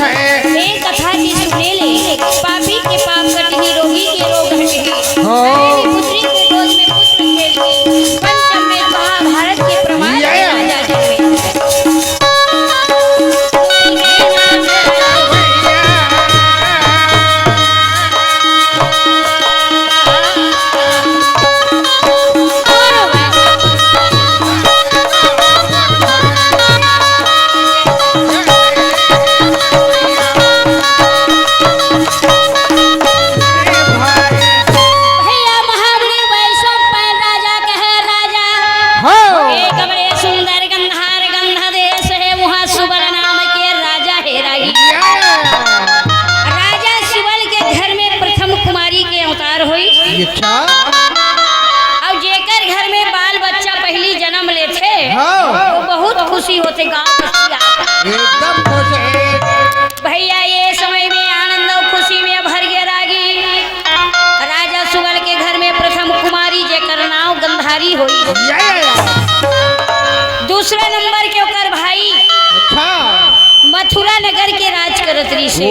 एक कथा की सुने ले, पापी के पाप कटही, रोगी के रोग हटही, पुत्री के गोद में पुत्र खेलही, पंचम में महाभारत के प्रमाण राजा जन्मे। अब जेकर घर में बाल बच्चा पहली जन्म लेते वो बहुत खुशी होते, गाँव एकदम खुश भैया। ये समय में आनंद और खुशी में भर गया रागी। राजा सुबल के घर में प्रथम कुमारी जेकर नाम गंधारी हुई। दूसरा नंबर के ओकर भाई मथुरा नगर के राज करत रही से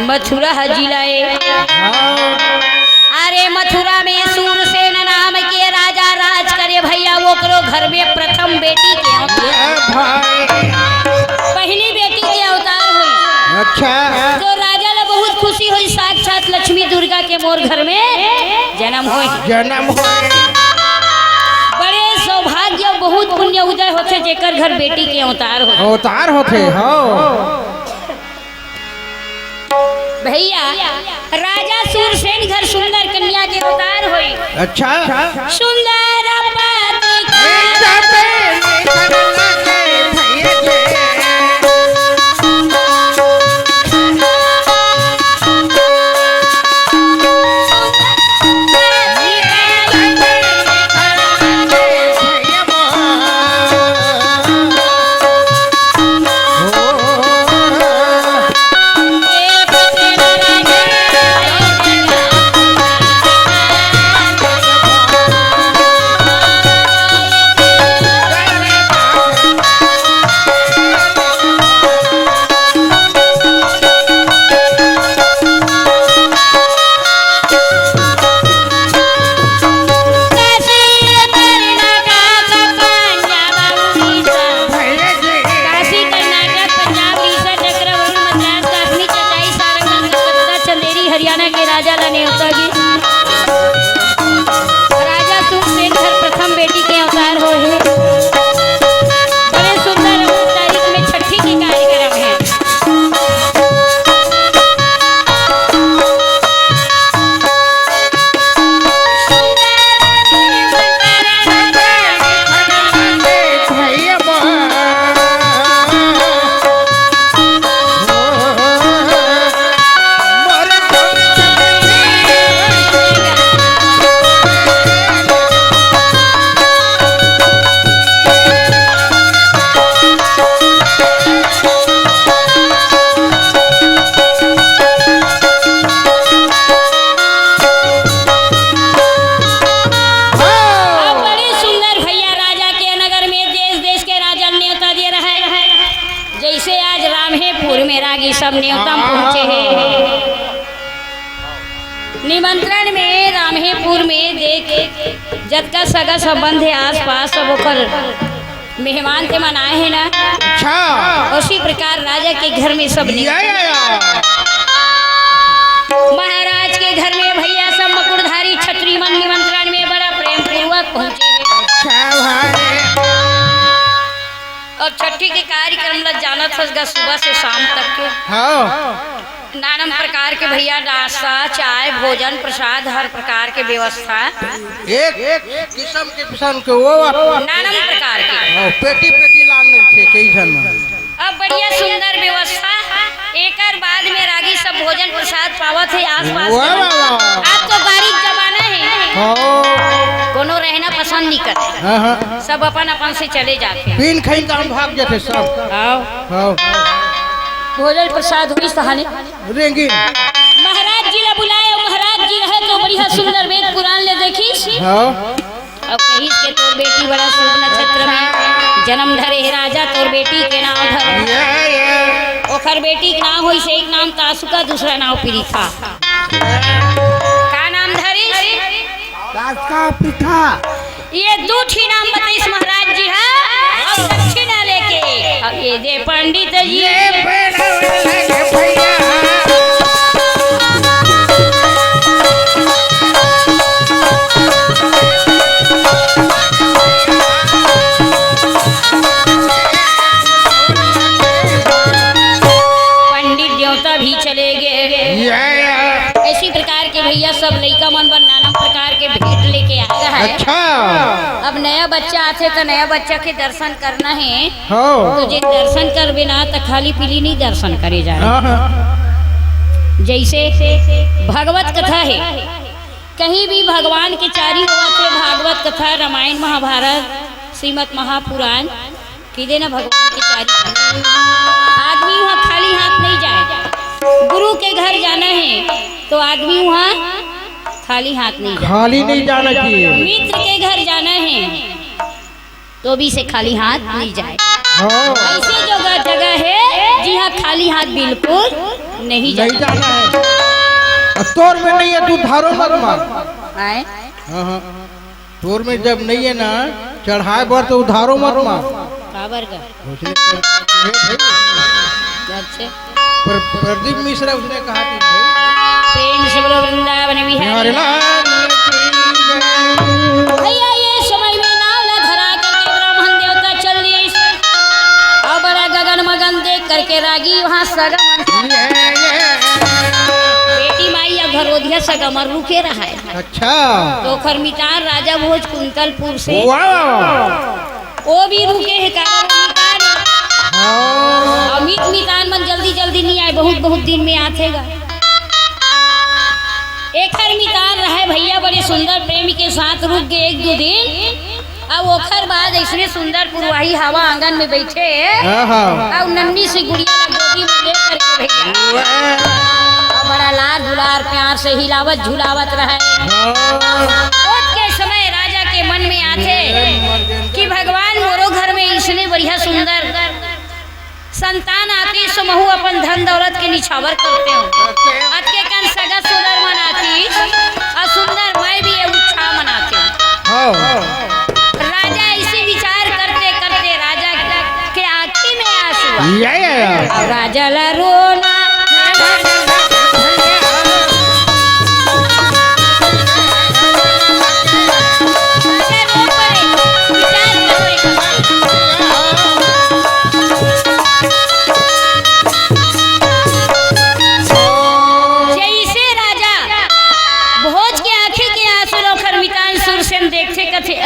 मथुरा हजिलाए। अरे मथुरा में सूरसेन नाम के राजा राज करे भैया। वो करो घर में प्रथम बेटी के पहली बेटी के अवतार हुई। अच्छा तो राजा ला बहुत खुशी हुई, साक्षात लक्ष्मी दुर्गा के मोर घर में जन्म हुई। बड़े सौभाग्य बहुत पुण्य उदय होते जेकर घर बेटी के अवतार होते भैया। राजा सूरसेन घर सुंदर कन्या के अवतार हुई। अच्छा सुंदर सब न्योतम पहुँचे हैं। निमंत्रण में रामेपुर में देख जतका सगा संबंध है आस पास सब ओकर मेहमान के मनाए हैं ना। अच्छा उसी प्रकार राजा के घर में सब महाराज के घर में भैया सब मकुड़धारी छत्री मन निमंत्रण में बड़ा प्रेम पूर्वक पहुँचे हैं। और छठी के कार्यक्रम लग जाना था सुबह से शाम तक के नाना प्रकार के भैया नाश्ता चाय भोजन प्रसाद हर प्रकार के व्यवस्था एक किस्म के वो नाना प्रकार के पेटी पेटी लाने थे कैसन। अब बढ़िया सुंदर व्यवस्था एक बाद में रागी सब भोजन प्रसाद पावत है आस पास। आप तो बारीक जमाना है कोनो रहना पसंद नहीं करते सब अपन अपन से चले जाते बिन खाई काम भाग जाते सब। भोजन प्रसाद हुई सहाने रेंगी महाराज जी ला बुलाए। महाराज जी रहे तो बढ़िया सुंदर वेद पुराण ले देखी। अब कही के तोर बेटी बड़ा शुभ नक्षत्र में जन्म धरे राजा तोर बेटी के नाम धरे। ओखर बेटी के नाम होई से एक नाम तासुका दूसरा नाम पीरिथा। का नाम धरी? तासका पिता। ये दो ही नाम बताइस महाराज जी है और दक्षिणा लेके अब ये दे पंडित जी पंडित देवता भी चले गए। ऐसी प्रकार के भैया सब लइका मन बर नाना प्रकार के भेंट लेके आ रहा है। अच्छा। अब नया बच्चा आते तो नया बच्चा के दर्शन करना है हो। तो जे दर्शन करबे ना तो खाली पीली नहीं दर्शन करे जाए। जैसे भागवत कथा है, कहीं भी भगवान के चारी ओर से भागवत कथा, रामायण महाभारत, श्रीमद महापुराण की देना भगवान के चारी आदमी वहाँ खाली हाथ नहीं जाए। गुरु के घर जाना है तो आदमी वहाँ खाली हाथ नहीं जाए। खाली नहीं जाना चाहिए। मित्र के घर जाना है तो भी से खाली हाथ नहीं जाए। ऐसी जगह है जी हाँ खाली हाथ बिल्कुल नहीं जाना है। तोर में नहीं है तू धारो मत मार। आए हाँ। तोर में जब नहीं है ना चढ़ाए बर तो उधारो मत मार। काबर का अच्छे प्रदीप मिश्रा उसने कहा थी प्रेम से बोलो वृंदावन बिहारी भैया। ये समय में नावला धरा करके ब्राह्मण देवता चल दिए और बड़ा गगन मगन देख करके रागी वहाँ सगम बेटी माई या घरोधिया सगमर रुके रहा है। अच्छा। तो खरमितान राजा भोज कुंतलपुर से वो भी रुके है। अमित मितान मन जल्दी जल्दी नहीं आए, बहुत बहुत दिन में आतेगा। एक मितान रहे भैया बड़े सुंदर प्रेमी के साथ रुक गए एक दो दिन। अब ओखर बाद ऐसने सुंदर पुरवाही हवा आंगन में बैठे और नन्नी से गुड़िया गोदी में ले करके भैया बड़ा लार दुलार प्यार से हिलावत झुलावत रहे। के समय राजा के मन में आते कि भगवान मोरो घर में इसने बढ़िया सुंदर संतान आती सो महू अपन धन दौलत के निछावर करते हो। अतके कन सगा सुंदर मनाती और सुंदर मैं भी ये उत्साह मनाते हो। राजा ऐसे विचार करते करते राजा के आँखी में आंसू और राजा ला रोना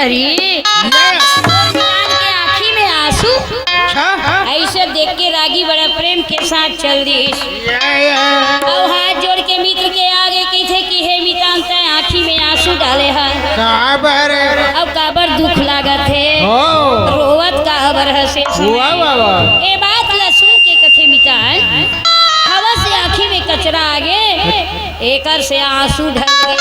अरे के आँखी में आंसू ऐसे देख के रागी बड़ा प्रेम के साथ चल दी और हाथ जोड़ के मित्र के आगे कहते कि हे मितान तय आँखी में आंसू डाले हैं अब काबर दुख लागत है रोवत काबर हसे ये बात ला सुन के कथे मितान हवा से आँखी में कचरा आगे एकर से आंसू ढल गए।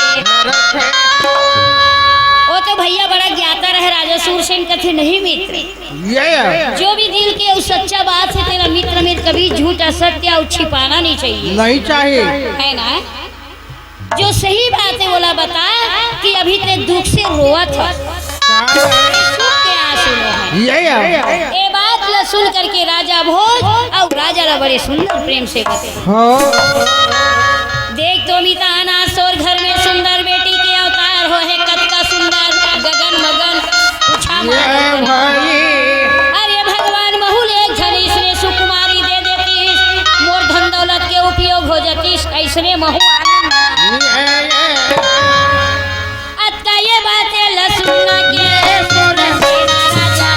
वो तो भैया बड़ा ज्ञाता रहे राजा सूरसेन कथे नहीं मित्र जो भी दिल के उस सच्चा बात है तेरा मित्र में कभी झूठ असत्य और छिपाना नहीं चाहिए है ना। जो सही बात है बोला बता कि अभी ते दुख से रोवत है सुख के आंसू है। ये बात ला सुन करके राजा भोज और राजा ला बड़े सुंदर प्रेम से कथे देख तो मितान सोर घर में सुंदर बेटी के अवतार हो है कद का सुंदर गगन मगन अरे भगवान महूल एक झनी इसने सुकुमारी दे देती मोर धन दौलत के उपयोग हो जाती ऐसने महू आनंद अतका ये बातें लसुना के सुन राजा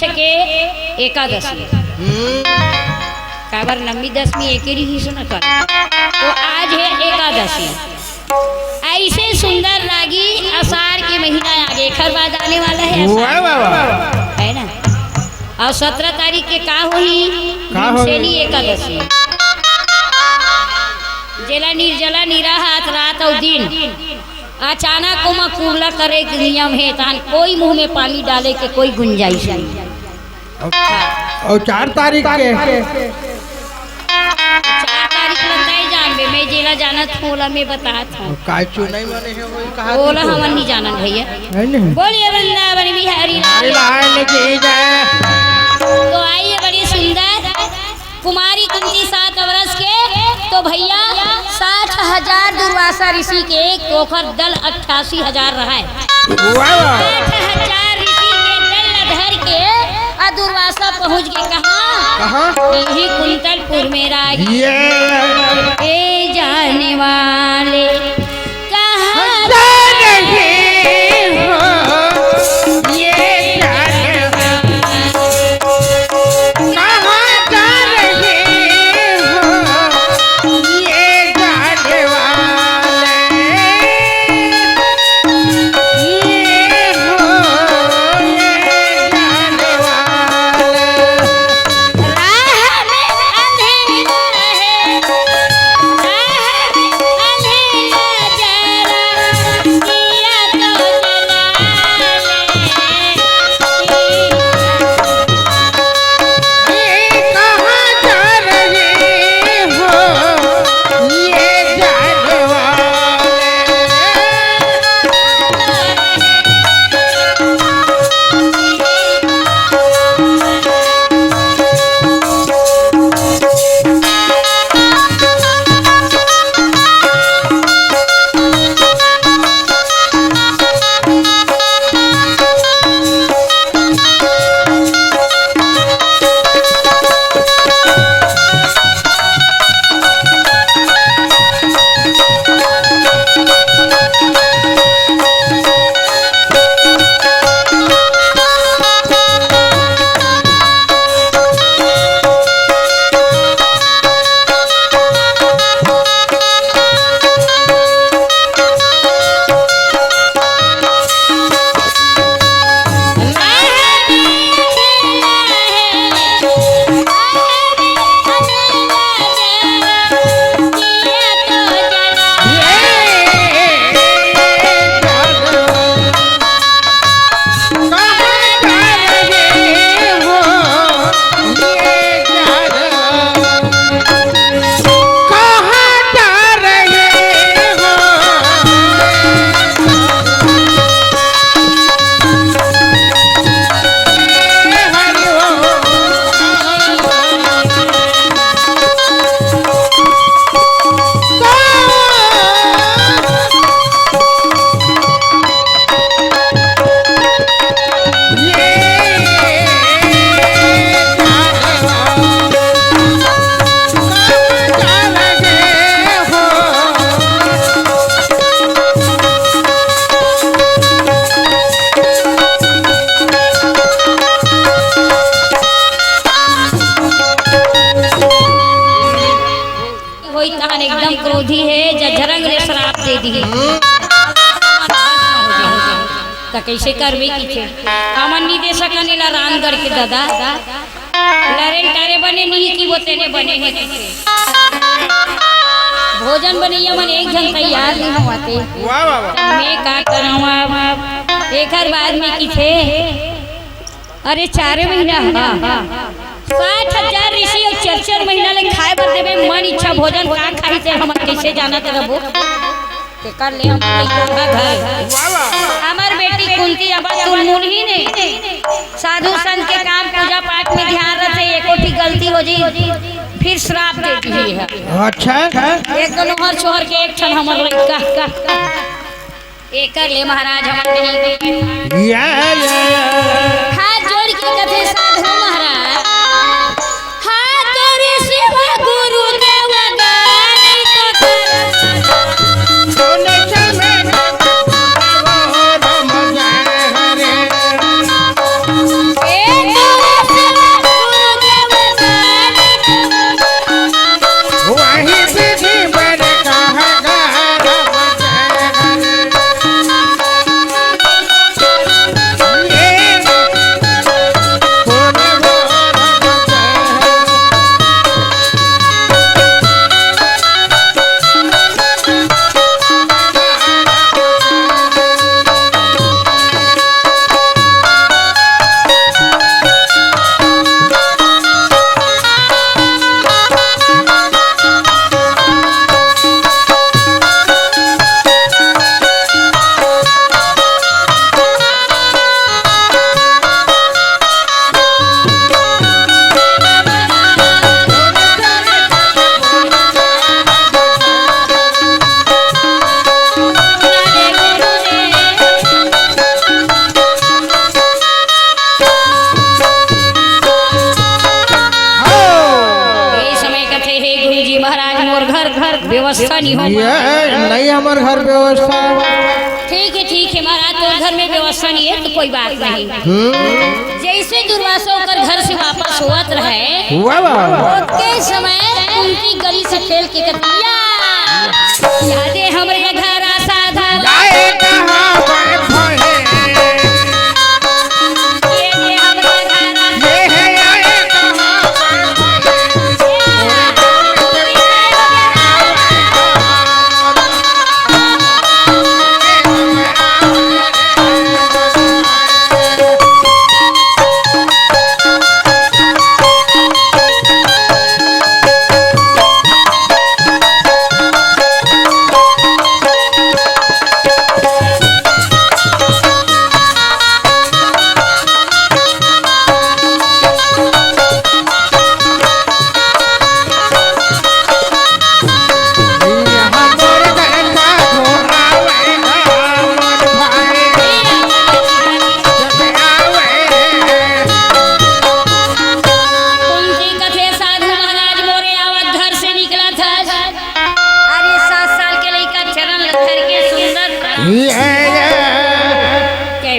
पक्ष के एकादशी काबर लंबी दशमी एक ही सुना कर तो आज है एकादशी। ऐसे सुंदर लागी आषाढ़ के महीना आगे खर बाद आने वाला है ना। और 17 तारीख के का हुई एकादशी जेला निर्जला निराहात रात और दिन अचानक को कुरला करे के नियम है तान कोई मुंह में पानी डाले के कोई गुंजाइश नहीं। और 4 तारीख के 4 तारीख बताई जानबे मैं जेला जानत होला में बतात हूं काचू नहीं माने है वही कहा बोला हमन नहीं जानन भैया बोलिए वृंदावन बिहारी लाल की जय। तो आइए बड़ी सुंदर कुमारी कुंती 7 वर्ष के तो भैया 60,000 दुर्वासा ऋषि के एक पोखर दल 88,000 रहा है। 60,000 ऋषि के दल धर के दुर्वासा पहुंच गए कहाँ यही कुंतलपुर में रागी ए जाने वाले कहाँ जा रहे हो ये जाने वाले कहाँ जा रहे हो ये जाने वाले ये हो ये जाने वाले राह में अंधेरा है राह में अंधेरा जरा दिया तो जला ये कहाँ जा रहे हो ये जाने वाले कोई तहन एकदम क्रोधी है जझरंग ने श्राप दे दी तो कैसे करबे की हमन नहीं दे सकनेला रामगढ़ के दादा लरे टारे बने नहीं कि वो तेने बने हैं भोजन बनैया मन एक जन तैयार नहीं होते वाह वाह वाह मैं का करावा एक हर बाद में की थे अरे 4 महीना 60,000 ऋषि और 4 महीना ले खाए बर देबे मन इच्छा भोजन का खाई से हम कैसे जाना ते रबो के कर ले हम घर हमार बेटी कुंती अब तुलमुल ही नहीं साधु संत के काम पूजा पाठ में ध्यान रखे एकोटी गलती हो जी फिर श्राप देती है। अच्छा एक नोहर छोहर के एक ठन हमर लड़का एक कर ले महाराज हमन नहीं या हाथ जोड़ के कथे साधु महाराज हाथ जोड़े शिव गुरु देव गानी तो सोने चले वो रम जाए हरे ए नहीं हो ये नहीं हमारे घर व्यवस्था। ठीक है महाराज, तो घर में व्यवस्था नहीं है तो कोई बात नहीं। जैसे दुर्वासा होकर घर से वापस होत रहे के समय उनकी गली से खेल के कतिया यादे हमरे घर साधा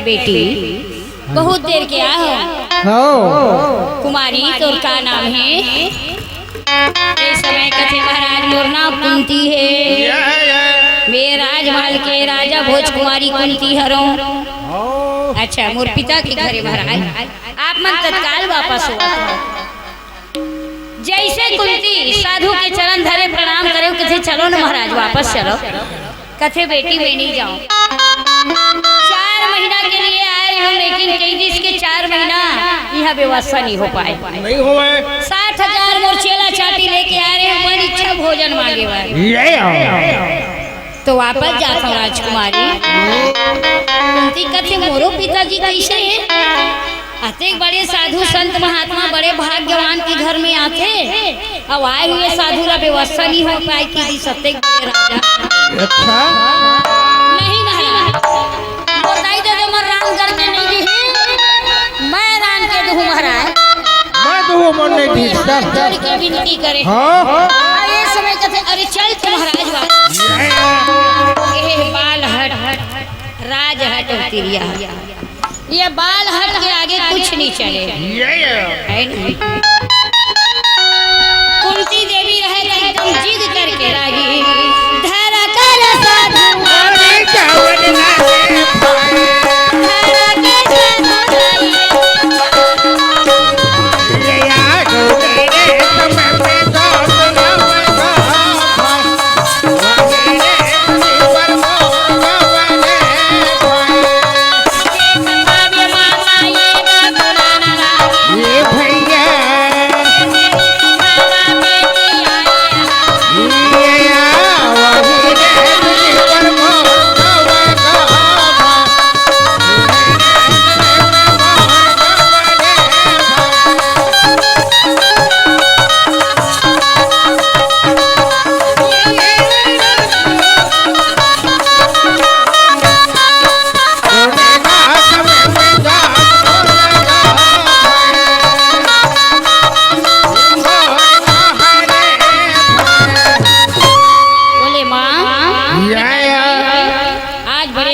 बेटी बहुत देर के आओ कुमारी तोर का नाम है? इस समय कथे महाराज मोर नाम कुंती है, मेरे राजमहल के राजा भोज कुमारी कुंती हरो। अच्छा मोर पिता के घरे महाराज आप मन तत्काल वापस हो। जैसे कुंती साधु के चरण धरे प्रणाम करे कथे चलो न महाराज वापस चलो। कथे बेटी मैं नहीं जाऊं, 4 महीना के लिए आए हम, लेकिन कई दिन के 4 महीना यहाँ व्यवस्था नहीं हो पाए। नहीं हुआ 60,000 मोर चेला चाटी लेके आ रहे हैं, मन इच्छा भोजन मांगे वाले तो वापस जाता हूँ राजकुमारी। कुंती कथे मोरो पिताजी कैसे है? आते बड़े साधु संत महात्मा बड़े भाग्यवान के घर में आते, अब आए हुए साधु का व्यवस्था नहीं हो पाई कि सत्य बड़े राजा। अच्छा नहीं महाराज बताई दे दो मर राम करके नहीं दी, मैं राम के दूँ महाराज, मैं तो मन नहीं थी डर के विनती करे। ये समय कहते अरे चल महाराज बाल हट राज हट तिरिया, ये बाल हट के आगे कुछ नहीं चले। कुंती देवी रहे एकदम जिद करके रागी धरा कर साधु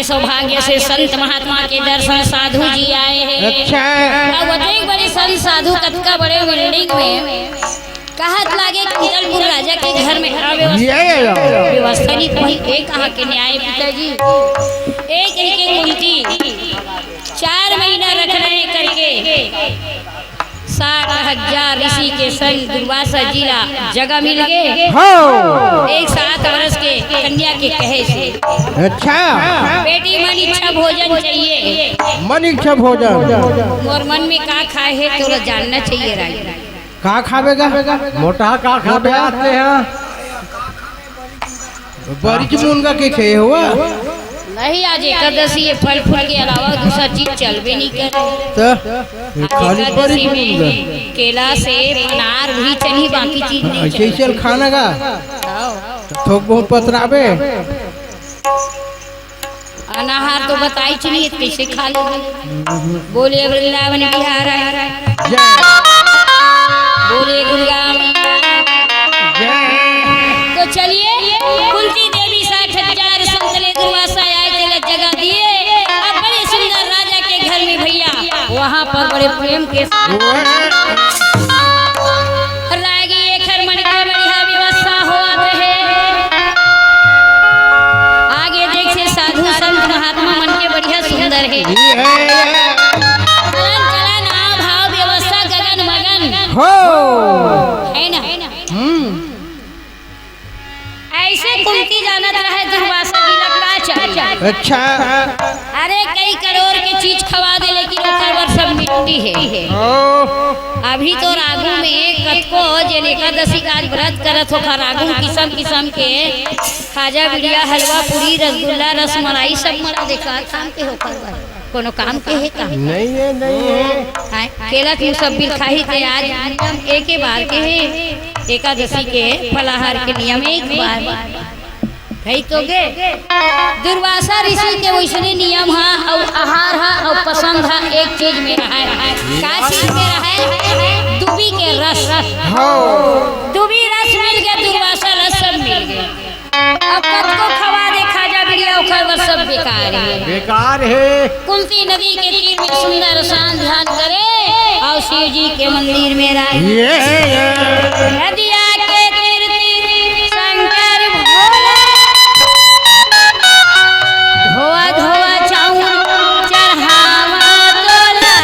सौभाग्य से संत महात्मा के दर्शन साधु जी आए हैं। अच्छा बड़े संत साधु कतका बड़े बिल्डिंग में कहत लागे किरलपुर राजा के घर में व्यवस्था नहीं कोई एक कहा के न्याय पिताजी एक एक कुंती 4 महीना रख रहे करके 60,000 ऋषि के संग दुर्वासा जिला जगह मिल गए। एक 7 वर्ष के कन्या के कहे से अच्छा बेटी मन इच्छा भोजन चाहिए, मन इच्छा भोजन मोर मन में का खाए है तो जानना चाहिए राजा। का खावेगा मोटा का खावे आते हैं बड़ी मुनगा के खे हुआ नहीं आज एकादशी ये फल फूल के अलावा दूसरा चीज चल भी नहीं कर तो खाली बड़ी मुनगा केला सेब अनार भी चली बाकी चीज नहीं ऐसे चल खाना का थोक बहुत पतरावे अनाहार तो बताई चलिए कैसे खा लोगे। बोले वृंदावन बिहार बोले गुरुगाम तो चलिए कुंती देवी 60,000 संतले दुर्वासा आए थे जगह दिए। अब बड़े सुंदर राजा के घर में भैया वहाँ पर बड़े प्रेम के लागी एक मन के बढ़िया व्यवस्था होत है। आगे देख से साधु संत महात्मा मन के बढ़िया सुंदर है। चलन चलन आ भाव व्यवस्था गगन मगन है ना। ऐसे कुंती जानत रहे दुर्वासा जी लगता चाहिए। अच्छा अरे कई करोड़ की चीज खवा दे लेकिन ओकर वर सब मिट्टी है। अभी तो रागू में कतको जन एकादशी का व्रत करत हो रागू किस्म किस्म के खाजा बिड़िया हलवा पूरी रसगुल्ला रसमलाई सब मला देखा काम के होकर कोनो काम के है काम नहीं है केला के सब बिल खाही थे। आज नियम एक बार के है एकादशी के फलाहार के नियम एक बार कही तो गे दुर्वासा ऋषि के वैसने नियम हा और आहार हा और पसंद हा एक चीज में रहा है। का चीज में रहा है? दुबी के रस दुबी रस मिल गया दुर्वासा रस सब मिल गए। अब कब को खवा दे खाजा बिड़िया उखर सब बेकार है। कुंती नदी के तीर में सुंदर शांत ध्यान करे और शिव जी के मंदिर में रहे। नदिया के तीर तीर शंकर धोआ धोआ चाउर चढ़ावा तोला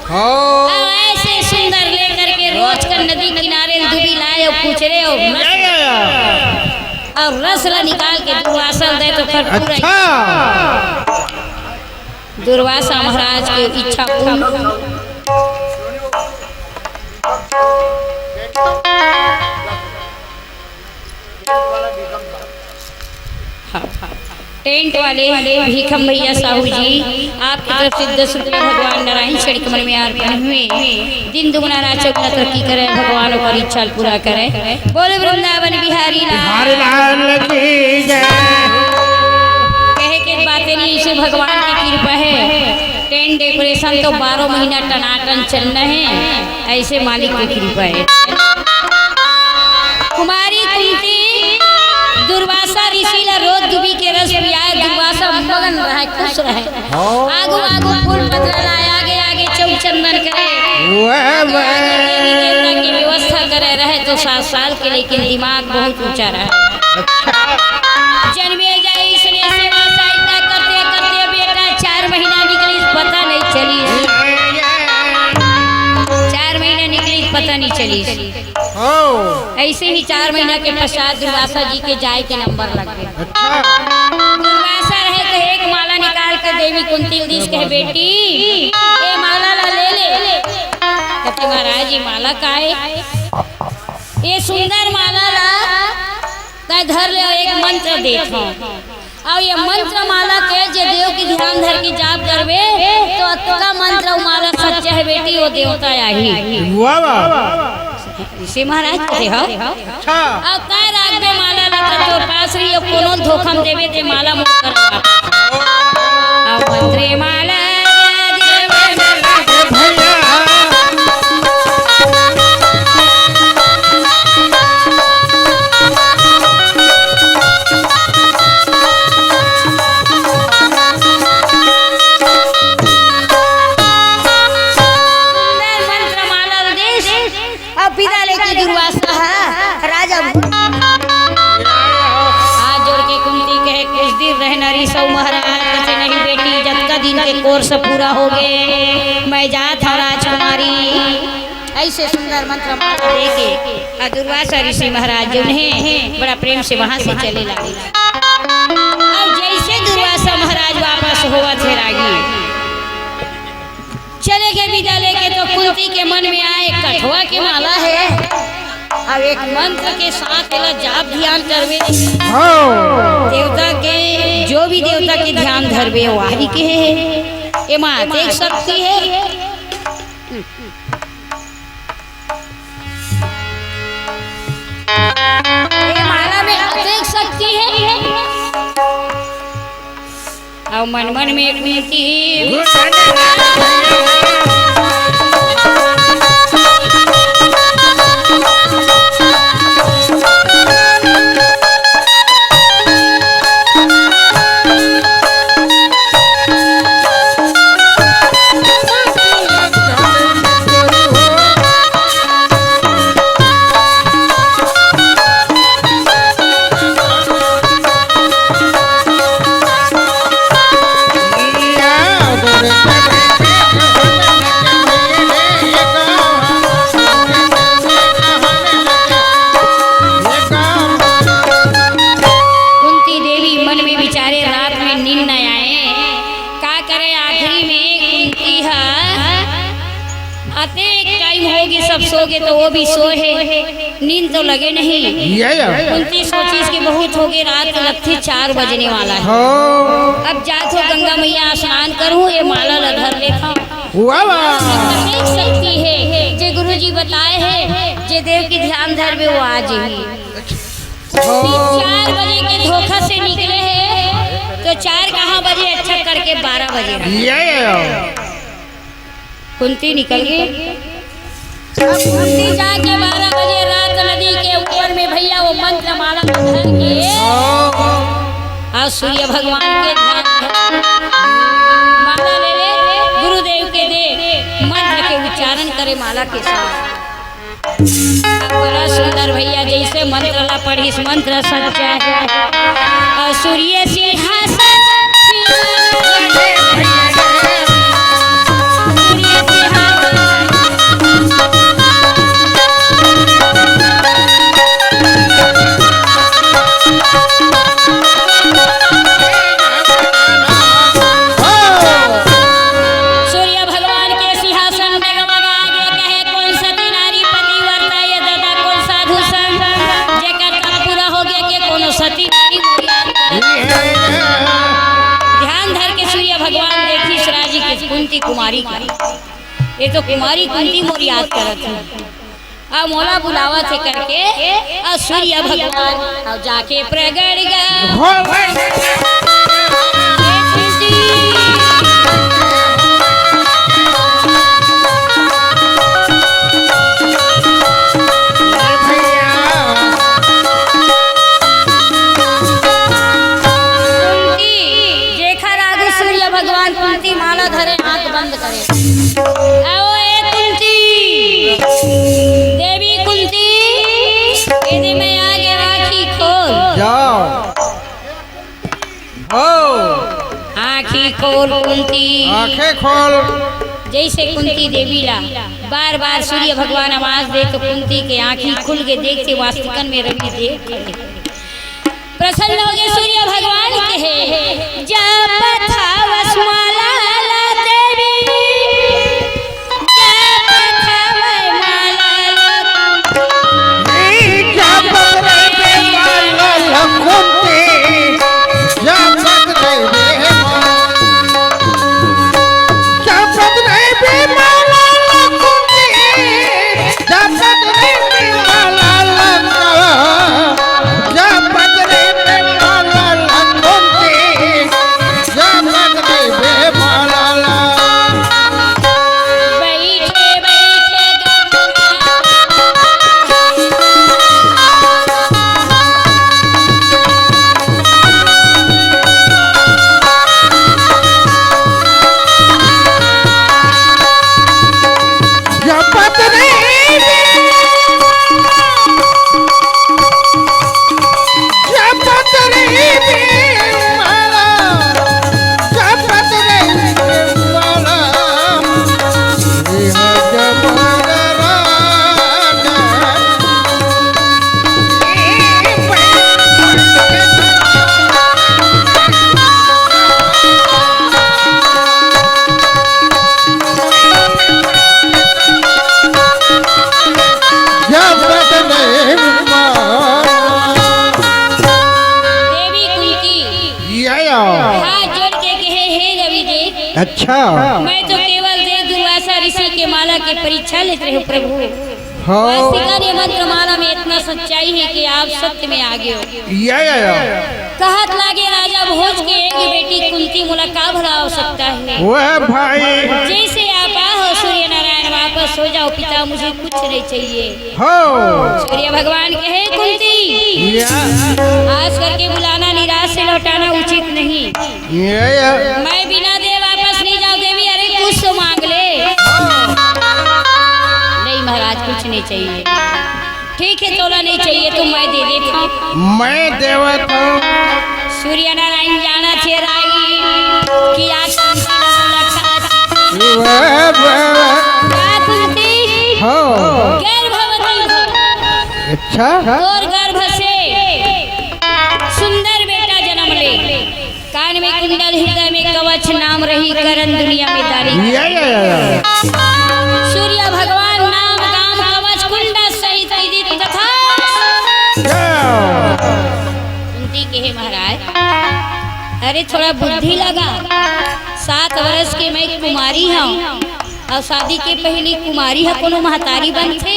ऐसे सुंदर लेकर के रोज कर नदी किनारे दुबी लाए और पूछरे और रस ला निकाल के दुर्वासा दे तो फिर पूरा दुर्वासा महाराज की इच्छा पूर्ण। टेंट वाले भीखम भैया साहू जी आपकी तरफ से 10 रुपये भगवान नारायण क्षण कमल में अर्पण हुए। दिन दुगुना रात चौगुना तरक्की करे भगवान और इच्छा पूरा करे। बोले वृंदावन बिहारी लाल की जय। कहे के बातें नहीं इसे भगवान की कृपा है। टेंट डेकोरेशन तो 12 महीना टनाटन चलना है ऐसे मालिक की कृपा है। कुमारी कुंती दुर्वासा ऋषि ला रोज दुबी के रस पियाए दुर्वासा मगन रहे खुश रहे। आगू आगू फूल पत्र लाए आगे आगे चौचंदन करे देवता की व्यवस्था करे रहे तो 7 साल के लेकिन दिमाग बहुत ऊंचा रहा। जन्मे जाए इसलिए सेवा सहायता करते करते बेटा 4 महीना निकली पता नहीं चली। 4 महीना निकली पता नहीं चली। ऐसे ही 4 महीना के पश्चात दुर्वासा जी के जाए के नंबर लग गए। दुर्वासा रहे तो एक माला निकाल कर देवी कुंती दिस कहे बेटी ये माला ला ले। कहते महाराज ये माला का है? ये सुंदर माला ला धर ले एक मंत्र देखो और ये मंत्र माला के जे देव की ध्यान धर की जाप करवे तो अतका मंत्र माला सच्चा है बेटी वो देवता आई। इसे महाराज कहते हो अब काय राग में माला लगा तो पास रही और कोनो धोखम देवे ते माला मुख कर अब मंत्रे माला दुर्वासा राजा हाथ जोड़ के कुंती कहे कुछ दिन रहना रिसौ महाराज कहते नहीं बेटी जब का दिन के कोर्स पूरा हो गए मैं जात हूँ राजकुमारी ऐसे सुंदर मंत्र माला देके और दुर्वासा ऋषि महाराज जो उन्हें बड़ा प्रेम से वहां से चले लगे। अब जैसे दुर्वासा महाराज वापस हुआ थे रागी चले गए विदा लेके, तो कुंती के मन में आए कठुआ की माला है, अब एक मंत्र के साथ जाप ध्यान करवे देवता के, जो भी देवता के ध्यान धरवे वाही के है ये माँ देख सकती है। ये माला में देख सकती है और मन मन में कुंती सोगे तो वो भी सोए, नींद तो लगे नहीं। कुंती सोची इसकी बहुत हो गई, रात लगती 4 बजने वाला है। अब जात हो गंगा मैया स्नान करूं, ये माला लधर लेता देख सकती है जे गुरुजी बताए हैं, जे देव की ध्यान धरवे वो आज ही 4 बजे के धोखा से निकले हैं, तो 4 कहाँ बजे अच्छा करके 12 बजे कुंती निकल गई। कुंती जाके 12 बजे रात नदी के ऊपर में भैया वो मंत्र माला धर के और सूर्य भगवान के ध्यान माला ले गुरुदेव के दे मंत्र के उच्चारण करे माला के साथ। बड़ा सुंदर भैया जैसे मंत्र ला पढ़ी इस मंत्र सच्चा है और सूर्य सिंहासन कुंती कुमारी का, ये तो कुमारी कुंती मोर याद करत है। अब मोला बुलावा थे करके और सूर्य भगवान और जाके प्रगट गया। भगवान कुंती माला धरे आंख बंद करे। आओ ए कुंती, देवी कुंती, यदि मैं आगे आँखी खोल जाओ, आँखी खोल कुंती, आँखें खोल। जैसे कुंती देवी ला बार बार सूर्य भगवान आवाज दे तो कुंती के आँखी खुल के देखते वास्तविकन में रवि देव प्रसन्न हो गए। सूर्य भगवान कहे जब था वसमाला देवी, जब था वसमाला हाथ जोड़ के कहे हे रवि जी, अच्छा मैं तो केवल देव दुर्वासा ऋषि के माला की परीक्षा लेते रहे प्रभु। हो वासिका ने मंत्र माला में इतना सच्चाई है कि आप सत्य में आगे हो। या कहत लागे राजा भोज के एक बेटी कुंती मुलाकात भला हो सकता है। वह भाई जैसे आप हो सूर्य नारायण वापस हो जाओ पिता, मुझे कुछ नहीं चाहिए। हो सूर्य भगवान कहे कुंती, या आज करके बुलाना निराश से लौटाना उचित नहीं। मैं बिना दे वापस नहीं जाऊँ देवी। अरे कुछ तो मांग ले। नहीं महाराज कुछ नहीं चाहिए। ठीक है तोला नहीं चाहिए तो मैं दे देता हूँ। मैं देवत हूँ। सूर्य नारायण जाना थे राई कि आज हो गर्भवती अच्छा और गर्भ से सुंदर बेटा जन्म ले। कान में कुंडल हृदय में कवच नाम रही करण दुनिया में दारी। सूर्य भगवान नाम गाम कवच कुंडल सहित विदित तथा कुंती कहे महाराज अरे थोड़ा बुद्धि लगा। 7 वर्ष के मैं कुमारी हूँ और शादी के पहले कुमारी है कोनो महतारी बनते।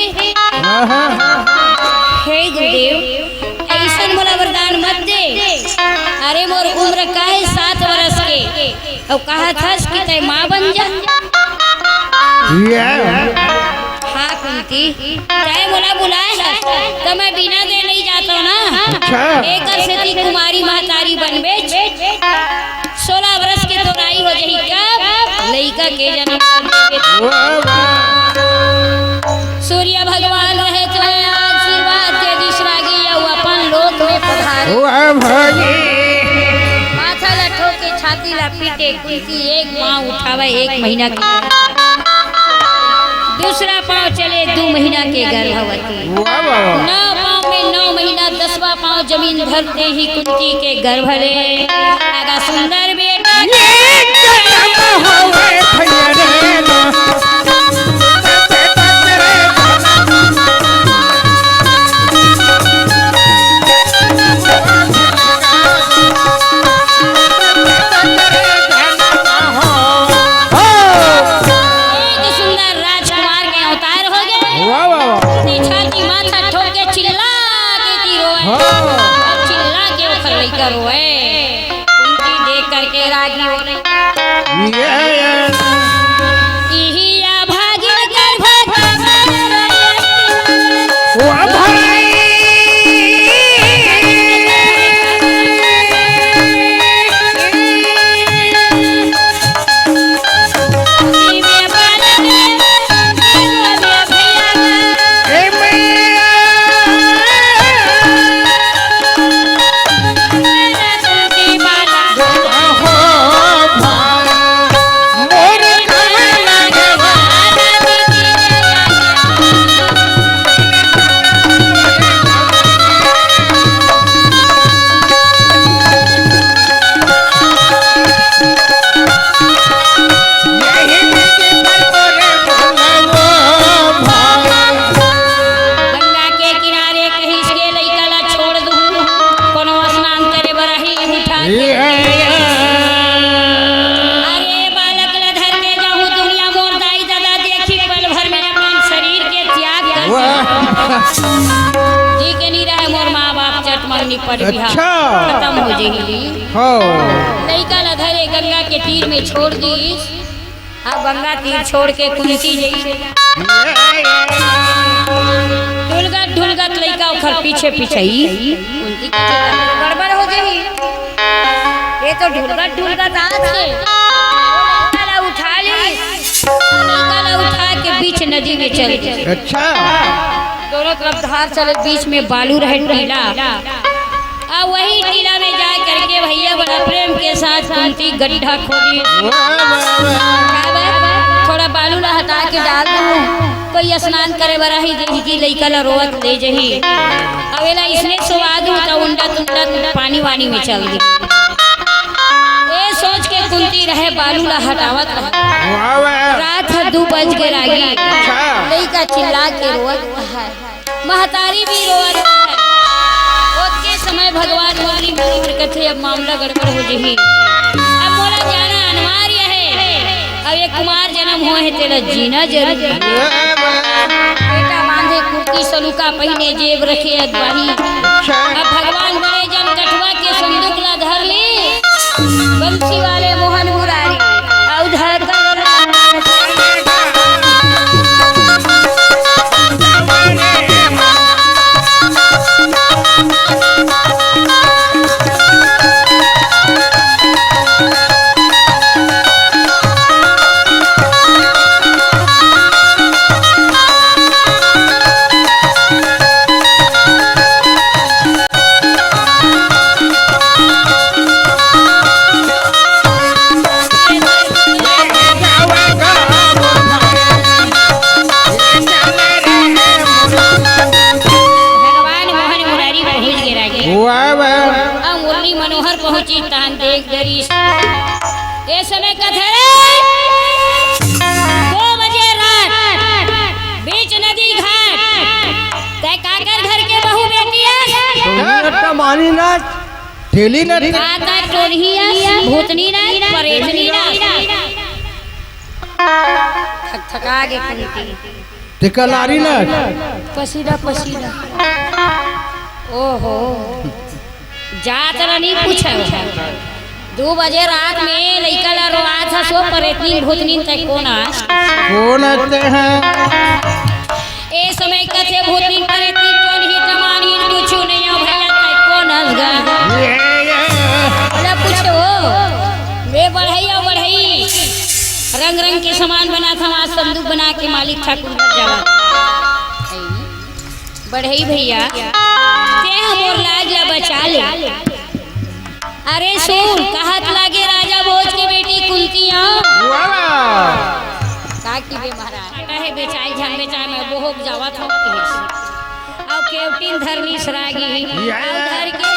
हे गुरुदेव ऐसा मोला वरदान मत दे। अरे मोर उम्र का है 7 वर्ष के और कहा था कि तय माँ बन जा। हाँ कुंती तय मोला बुलाए है तो मैं बिना दे नहीं जाता ना। एक से कुमारी महतारी बनबे 16 वर्ष के तो नाई हो जाही कब लड़का के जन्म। सूर्य भगवान रहे तो आशीर्वाद दे दिश रागी अपन लोक में पधारे। माथा लठो के छाती ला पीटे कुंती एक पाँव उठावे 1 महीना की, दूसरा पाँव चले 2 महीना के गर्भवती। 9 पाँव में 9 महीना 10वां पाँव जमीन धरते ही कुंती के गर्भ ले आगा सुंदर बेटा। जी के नहीं रहे मोर माँ बाप चट मरनी पड़ गया खत्म हो जाएगी। लड़का लधरे गंगा के तीर में छोड़ दी। अब गंगा तीर छोड़ के कुंती ढुलगत ढुलगत लड़का उखर पीछे पीछे ही कुंती गड़बड़ हो गई। ये तो ढुलगत ढुलगत उठा ली उठा के बीच नदी में चल गई। अच्छा दोनों तरफ धार चले बीच में बालू रहे टीला। अब वही टीला में जा करके भैया बड़ा प्रेम के साथ कुंती गड्ढा खोदी। थोड़ा बालू ला हटा के डाल दूं कोई स्नान करे बरा ही देगी लइका ला रोवत ले जही। अवेला इसने स्वाद तो उंडा तुंडा पानी वानी में चल गई। ये सोच के कुंती रहे बालू ला हटावत रात 2 बज के रागी लइका चिल्ला के रोवत है। महतारी भी रोवत है। समय भगवान मुरली मनोहर कथे अब मामला गड़बड़ हो जही, अब मोला जाना अनिवार्य है। अब एक कुमार जन्म हुआ है तेरा जीना जरूरी, बेटा बांधे कुर्ती सलूका पहने जेब रखे अगवाही। अब भगवान बड़े जन कठवा के संदूक ला धर ले, बंसी वाले मोहन मुरारी और धर पहुंची तान देख दरी ये समय कथे 2 बजे रात बीच नदी घाट तय काकर घर के बहू बेटिया मानी ना ठेली ना आता टोरहिया भूतनी ना परेशनी ना थक थका के कुंती टिकलारी ना पसीना पसीना ओहो जात नहीं पूछे 2 बजे रात में लइका ला रोआ था सो परेतनी भूतनी तक कौन आते हैं ए समय कथे भूतनी परेतनी कौन ही तमानी कुछ नहीं हो भैया तक कौन असगा अरे पूछो वे बढ़ैया बढ़ई रंग रंग के सामान बना था वहां संदूक बना के मालिक ठाकुर घर जावा बढ़ई भैया मोर लाज ला बचा ले। अरे सुन कहत लागे राजा भोज के बेटी कुंतिया का की बे महाराज कहे बेचाई झन बेचाई में बोहक जावत हो अब केवटिन धरनी सरागी घर के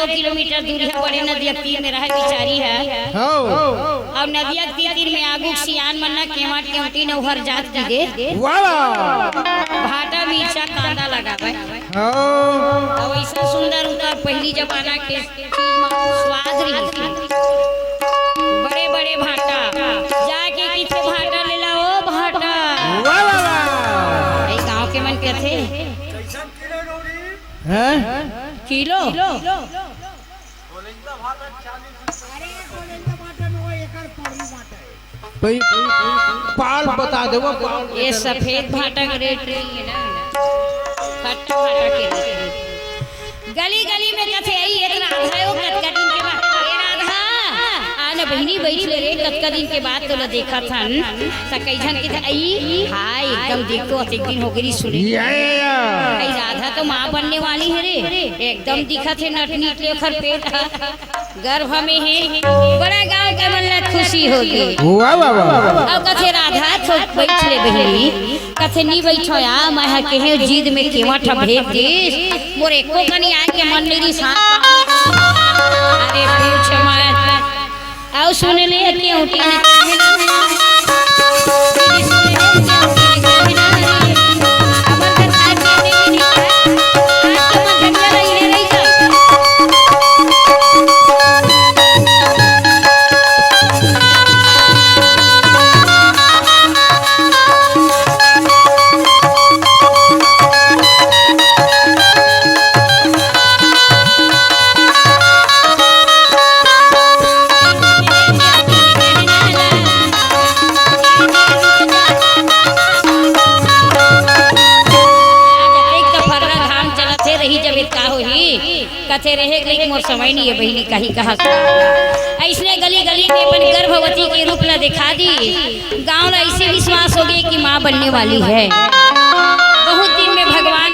किलोमीटर दूर है बड़े नदिया तीर में रहे बिचारी है और नदिया तीर में आगू सियान मन्ना केवाट केवटी न उहर जात की दे भाटा मिर्चा कांदा लगावे और ऐसा सुंदर उनका पहली जमाना के स्वाद रही बड़े बड़े भाटा जाके किथे भाटा ले ला ओ भाटा ए गांव के मन कहथे हैं किलो पाल बता दो ये सफेद भाटा का रेट नहीं है ना खट्टा भाटा के रेट गली गली में कथे आई इतना आधा हो कटका दिन के बाद राधा आने बहनी बैठ ले रे कटका दिन के बाद तो ल देखा थन त कईझन के आई हाय एकदम देखो एक दिन हो गई सुनी आई राधा तो मां बनने वाली है रे एकदम दिखत है नटनी के खर पेट गर्भ में है बड़ा गांव के मन ला खुशी होगी वाह वाह वाह अब कथे राधा तो बैठ ले बहनी कथे नी बैठो या मैं कहे जीद में केवा ठा भेज दे मोरे को कनी आ के मन मेरी सांस अरे पूछ मत आओ सुन ले के उठी कथे रहे लेकिन मोर समय नहीं है बहनी कहीं कहा ऐसने गली गली में अपन गर्भवती के रूप ला दिखा दी। गाँव ला ऐसे विश्वास हो गए कि माँ बनने वाली है। बहुत दिन में भगवान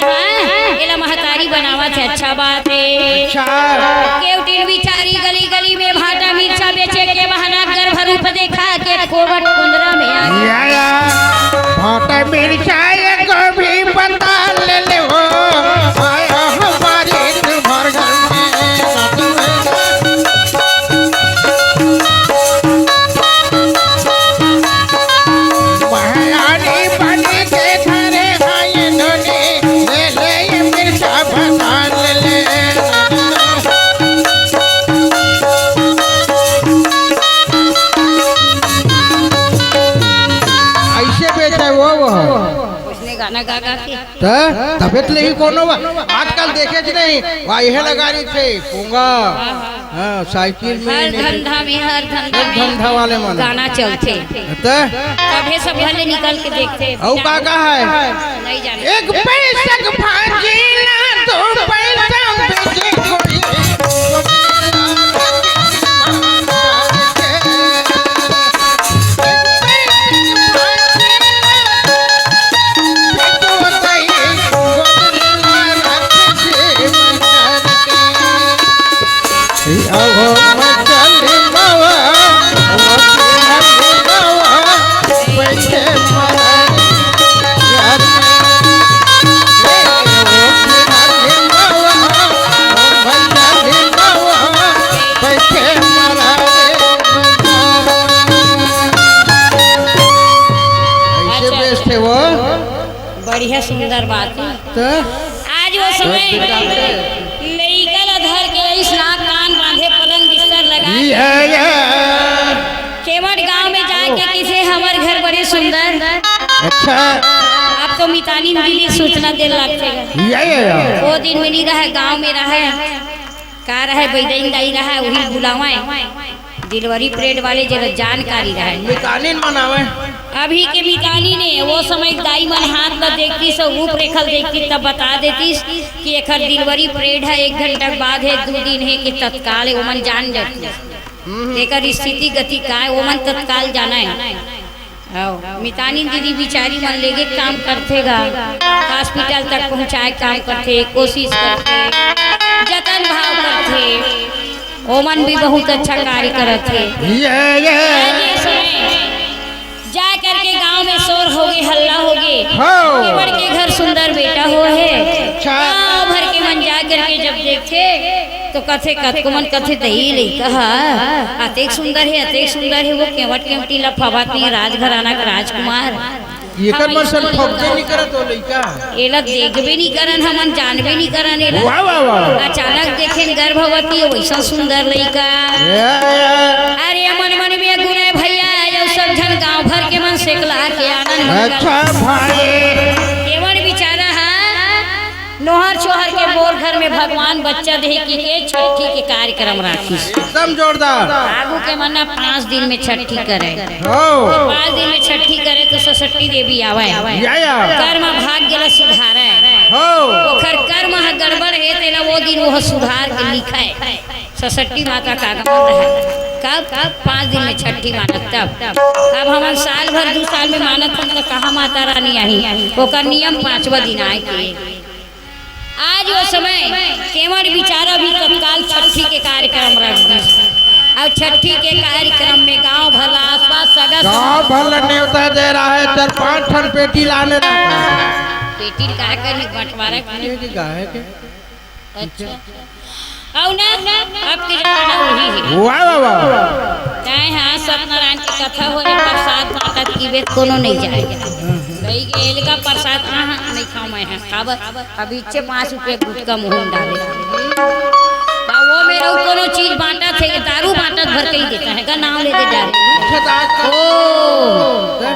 एला महतारी बनावा थे। अच्छा बात है। केवटिन बिचारी गली गली में भाटा मिर्चा बेचे के बहाना गर्भ रूप देखा के कोवट कुंदरा में आ गया। भाटा मिर्चा को भी बता ले ले हो हमारे भर घर गाना गा गा के तबियत ले ही कोनो आजकल देखे ज नहीं वाहे लगा रही थे पूंगा। हां साइकिल में हर धंधा धंधा वाले मन गाना चलते तबे सब भले निकल के देखते। औ का है नहीं जाने। एक पैसा भाजी ना दो पैसा बेचे कोई बढ़िया सुंदर बात है। आज वो समय लइका धर के स्नान कान बांधे पलंग बिस्तर लगा केवट गांव में जाके किसे हमार घर बड़े सुंदर। अच्छा आप तो मितानी मिली सूचना दे लगते वो दिन में नहीं रहा गांव में रहा का रहा बैदन दाई रहा वही बुलावाए डिलीवरी परेड वाले जरा जानकारी रहा मितानी मनावे। अभी के मितानी ने वो समय दाई मन हाथ में देखती सब रूप रेखल देखती तब बता देती कि एक डिलीवरी परेड है 1 घंटा बाद है 2 दिन है कि तत्काल है वो मन जान जाती एक स्थिति गति का है वो मन तत्काल जाना है। मितानी दीदी बिचारी मन लेके काम करतेगा हॉस्पिटल तक पहुँचाए काम करते कोशिश करते जतन भाव करते ओमन भी बहुत अच्छा कार्य करते। जा करके गांव में शोर हो गए हल्ला हो गए केवट के घर सुंदर बेटा हो है। गाँव भर के मन जा करके जब देखे तो कथे कथकुमन कथे दही ले कहा अतेक सुंदर है वो केवट केवटी लफावत नहीं राजघराना का राजकुमार एकर मन सन फौजे नहीं करत हो लइका एला देखबे नहीं करन हमन जानबे नहीं करन एला वाह वाह वाह अचानक देखे गर्भवती वैसा सुंदर लइका अरे मन मन में गुने भैया यो सब जन गांव भर के मन सेकला के आनंद। अच्छा भाई केवट बेचारा है नोहर छोहर के बोर घर में भगवान बच्चा दे की के छठी के कार्यक्रम राखी एकदम जोरदार आगू के मना 5 दिन में छठी करे हो 5 दिन में छठी करे तो 66 देवी आवे कर्म भाग गेला सुधारे हो ओखर कर्म ह गड़बड़ है तेला वो दिन वो सुधार के लिखा है 66 माता का आगमन है कब 5 दिन में छठी मानत तब अब हम साल भर 2 साल में मानत हम तो कहाँ माता रानी आई ओकर नियम 5वां दिन आए के आज वो समय केवट बिचारा भी तत्काल छठी के कार्यक्रम रख दी और छठी के कार्यक्रम में गांव भर आसपास सगा गांव भर न्योता दे रहा है 4-5 ठन पेटी लाने पेटी का करने बंटवारा के गाय के अच्छा और ना अब की जमाना वही है वाह वाह वाह चाहे हाँ सत्यनारायण की कथा हो रही प्रसाद बांटत की बेत कोनो नहीं जाए भाई गेल का प्रसाद कहाँ नहीं खाऊं मैं खाबर अभी 5 रुपये गुटका मुँह डाले वो मेरा कोनो चीज बांटा थे दारू बांटत भर के ही देता है का नाम लेते जा रहे ओ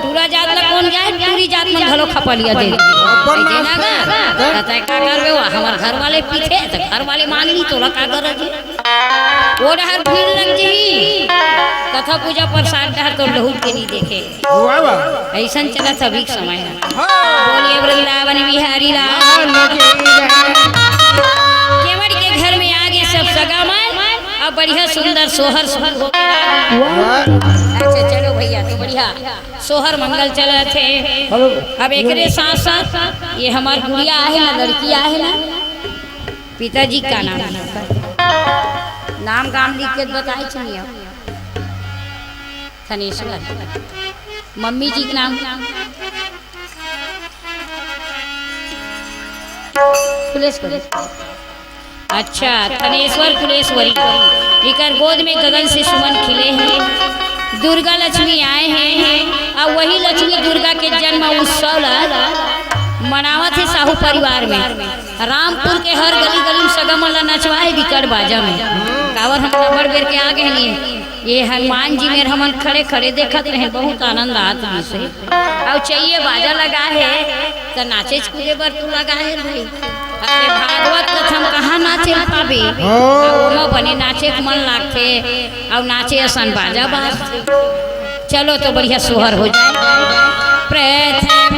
पूरा जात ला कौन जाए पूरी जात में घलो खपलिया दे देना का कहता है का करबे हमार घर वाले पीछे तो घर वाले मांगनी तोला का कर जी वो हर भीड़ लग जी कथा पूजा प्रसाद डहर तो लहू के नहीं देखे वाह वाह ऐसन चला सभी समय है बोलिए वृंदावन बिहारी लाल केवट के घर में आगे सब सगा मन अब बढ़िया सुंदर सोहर सोहर हो वाह अच्छा चलो भैया तो बढ़िया सोहर मंगल चले थे। अब एक साथ साथ ये हमारी गुड़िया है ना, लड़कियां है ना, पिताजी का नाम नाम गाम लिख के बताए चाहिए थनेश्वर, मम्मी जी का नाम कुलेश्वरी। अच्छा थनेश्वर कुलेश्वरी, इकर गोद में गगन से सुमन खिले हैं, दुर्गा लक्ष्मी आए हैं और वही लक्ष्मी दुर्गा के जन्म उत्सव मनावत है साहू परिवार में। रामपुर के हर गली गली में सगम वाला नचवाए बिकट बाजा में कावर हम नंबर बेर के आ गए नहीं। ये हनुमान जी में हमन खड़े खड़े देखत रहे, बहुत आनंद आता से। और चाहिए बाजा लगा है तो नाचे कूदे बर तू लगा है भाई। अरे भागवत कथम कहाँ नाचे पाबे, बने नाचे के मन लागते और नाचे असन बाजा बाजते। चलो तो बढ़िया सोहर हो जाए। प्रथम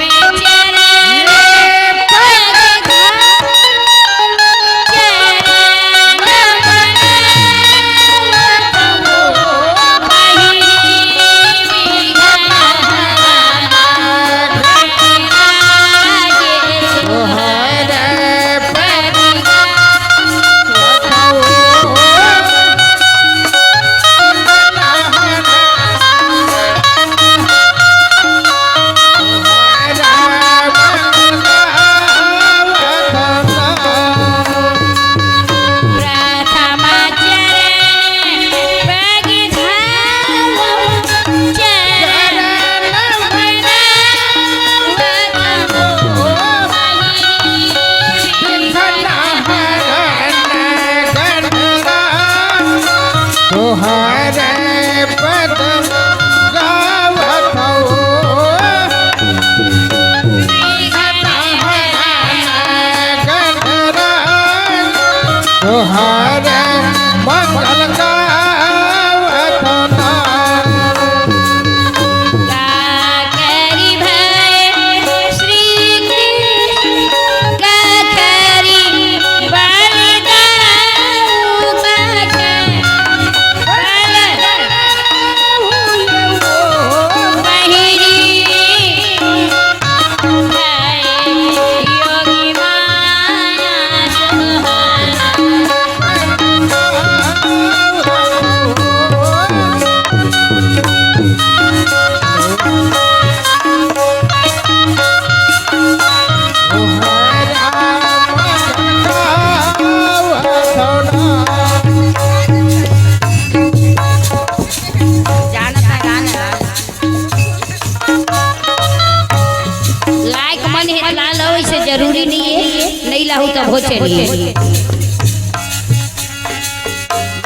जरूरी नहीं है, नहीं लाहू तब हो चलिए।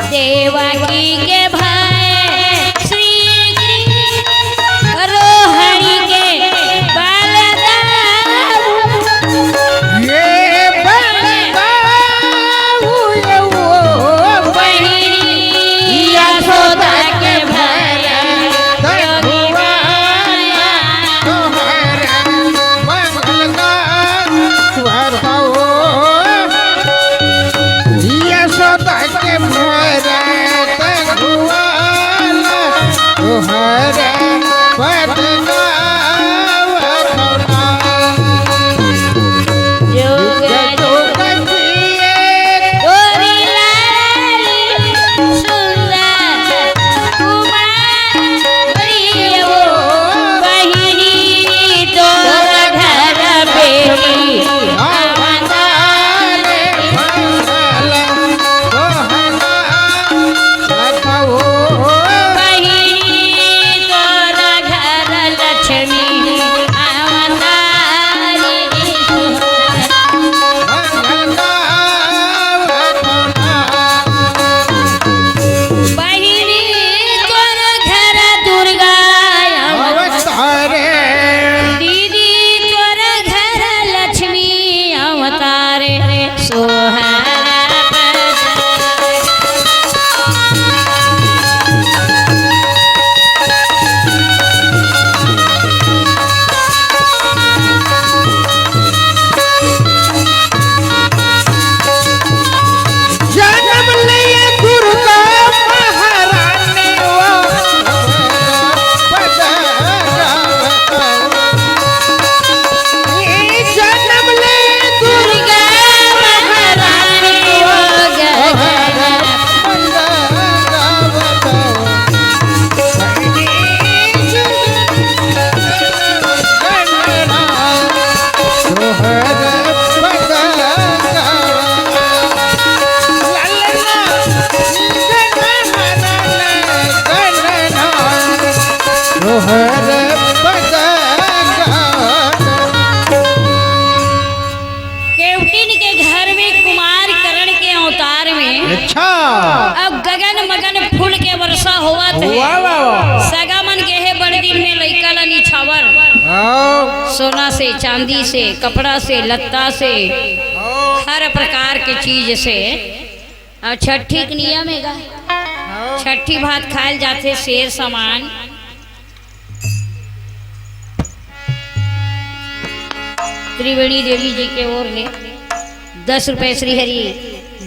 देवकी के भाई श्री रोहिणी के बलदाऊ, ये बलदाऊ ये वो बहिनी यशोदा के भैया यशोदा के भैया हाँ सोना से, चांदी से, कपड़ा से, लत्ता से, हर प्रकार के चीज से। और छठी के नियम है, छठी भात खाए जाते शेर समान। त्रिवेणी देवी जी के ओर ले 10 रुपये, श्रीहरि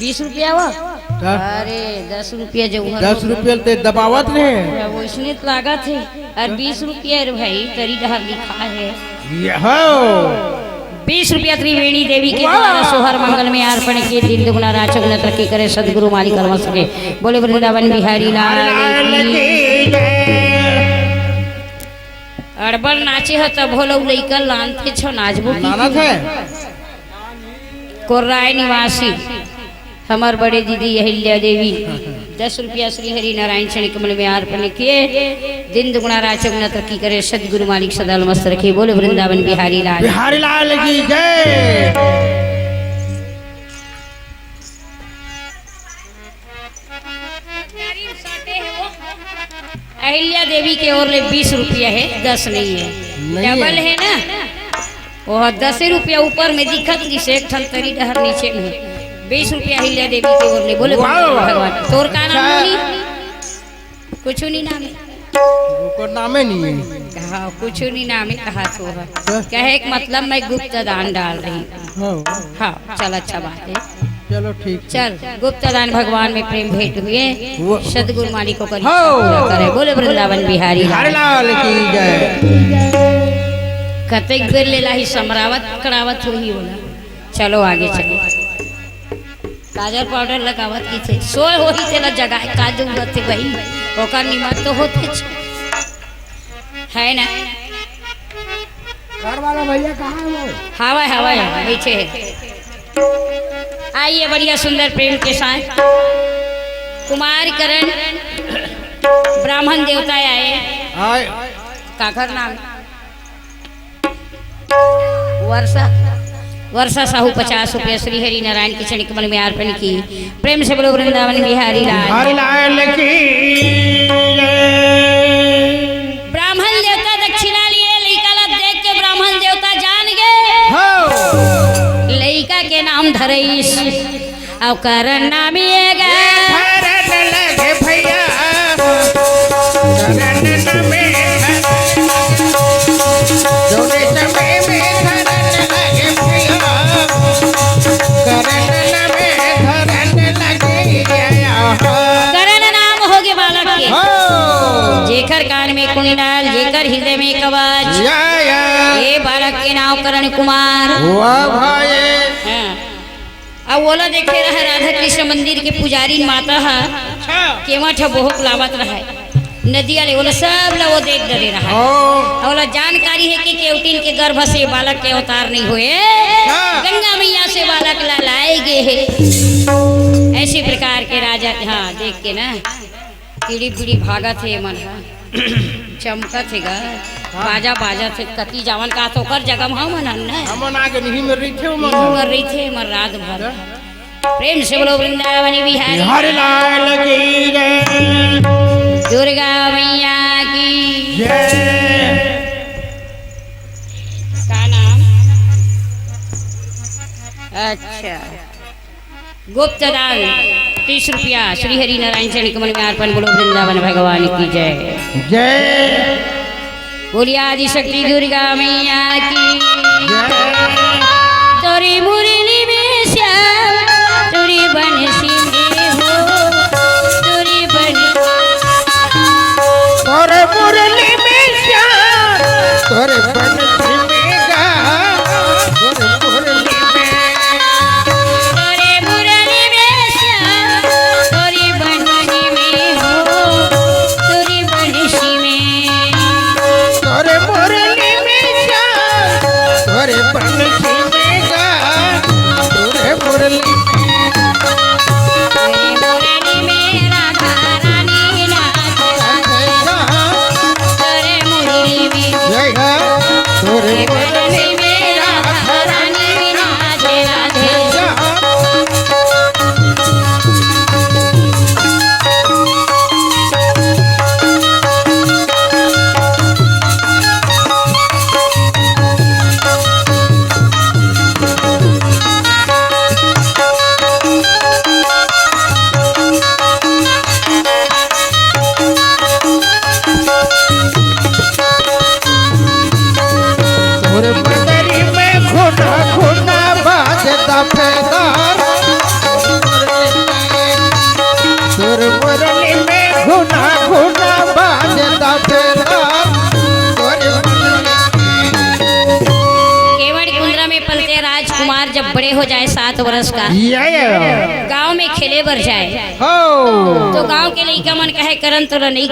20 रुपया हुआ। अरे 10 रुपया जो 10 रुपये ते दबावत रहे वो इसने तो लागत है। और 20 रुपया भाई तरी डहर लिखा है। 20 रुपया त्रिवेणी देवी के द्वारा सोहर मंगल में अर्पण किए। दिन दुगुना रात चौगुना तरक्की करे सदगुरु मालिक कर्म सके। बोले वृंदावन बिहारी लाल की। अड़बड़ नाचे हो तब भोलो लइका लानते छो नाचबो नानत है। कोर्राय निवासी हमार बड़े दीदी अहिल्या देवी 10 रुपया श्री हरि नारायण शनि कमल में अर्पण किए। दिन दुगुना रात चौगुना तरक्की करे सदगुरु मालिक सदा मस्त रखे। बोले वृंदावन बिहारी लाल की जय। अहिल्या देवी के ओर ले 20 रुपया है, 10 नहीं है, डबल है ना। वो 10 रुपया ऊपर में दिखत जिसे एक ठन तरी डहर नीचे में 20 रुपया अहिल्या देवी के ओर ले। बोले भगवान तोर का नाम नहीं? कुछ नहीं नाम है, नामे नहीं है। हाँ कुछ नहीं नाम है, कहा तो है कहे एक मतलब मैं गुप्त दान डाल रही हूँ। हाँ चल अच्छा बात है, चलो ठीक। चल गुप्त दान भगवान में प्रेम भेंट हुए सदगुरु मालिक को करे। बोले वृंदावन बिहारी लाल की जय। कतेक बेर लेला ही समरावत करावत हुई बोला। चलो आगे चलो। काजल पाउडर लगावत की थे सोए हो ही तेला जगह का जरूरत है भाई, ओकर निमत तो होते है ना। घर वाला भैया कहाँ है वो? हवा हवा बैठे है। आइए बढ़िया सुंदर प्रेम के साथ कुमार करण ब्राह्मण देवता आए। काकर नाम वर्षा साहू 50 रुपया श्री हरि नारायण की चरण कमल में अर्पण की। प्रेम से बोलो वृंदावन बिहारी लाल की। ब्राह्मण देवता दक्षिणा लिए लइका ला देख के ब्राह्मण देवता जान गए लइका के नाम धरईस और करण नाम ये लगे भैया। जेकर कान में कुंडल, जेकर हृदय में कवच, ये बालक के नाम करण कुमार। अब बोला देखे रहा राधा कृष्ण मंदिर के पुजारी माता है केवट बहुत लावत रहा नदिया ले बोला सब ला वो देख डरे रहा। बोला जानकारी है कि केवटिन के गर्भ से बालक के अवतार नहीं हुए, गंगा मैया से बालक ला लाए गए है। ऐसी प्रकार के राजा हाँ देख के ना पीढ़ी पीढ़ी भागा थे मन चमका थे गा बाजा बाजा थे कति जावन का तो कर जगह हम मन आगे नहीं मर रही थे मर रही थे मर रात भर। प्रेम से बोलो वृंदावन बिहारी लाल की जय। दुर्गा मैया की जय। का नाम? अच्छा गुप्त दान 30 रुपया श्री हरि नारायण चरण कमल में अर्पण। बोलो वृंदावन भगवान की जय जय। बोलिए आदि शक्ति दुर्गा मैया की जय। तोरी मुरली में श्याम तोरी बंसी में हो तोरी तोरे मुरली में श्याम तोरे बंसी में गा तोरे मुरली में तोरी बंसी में हो तोरी बंसी में तोरे मुरली में श्याम तोरे फेदार सुर मुरली में घुना घुना बाजता फेदार केवड़ कुंद्रा में पलते राजकुमार जब बड़े हो जाए 7 वर्ष का गांव में खेले बर जाए तो गांव के लड़का मन कहे करन तोला नहीं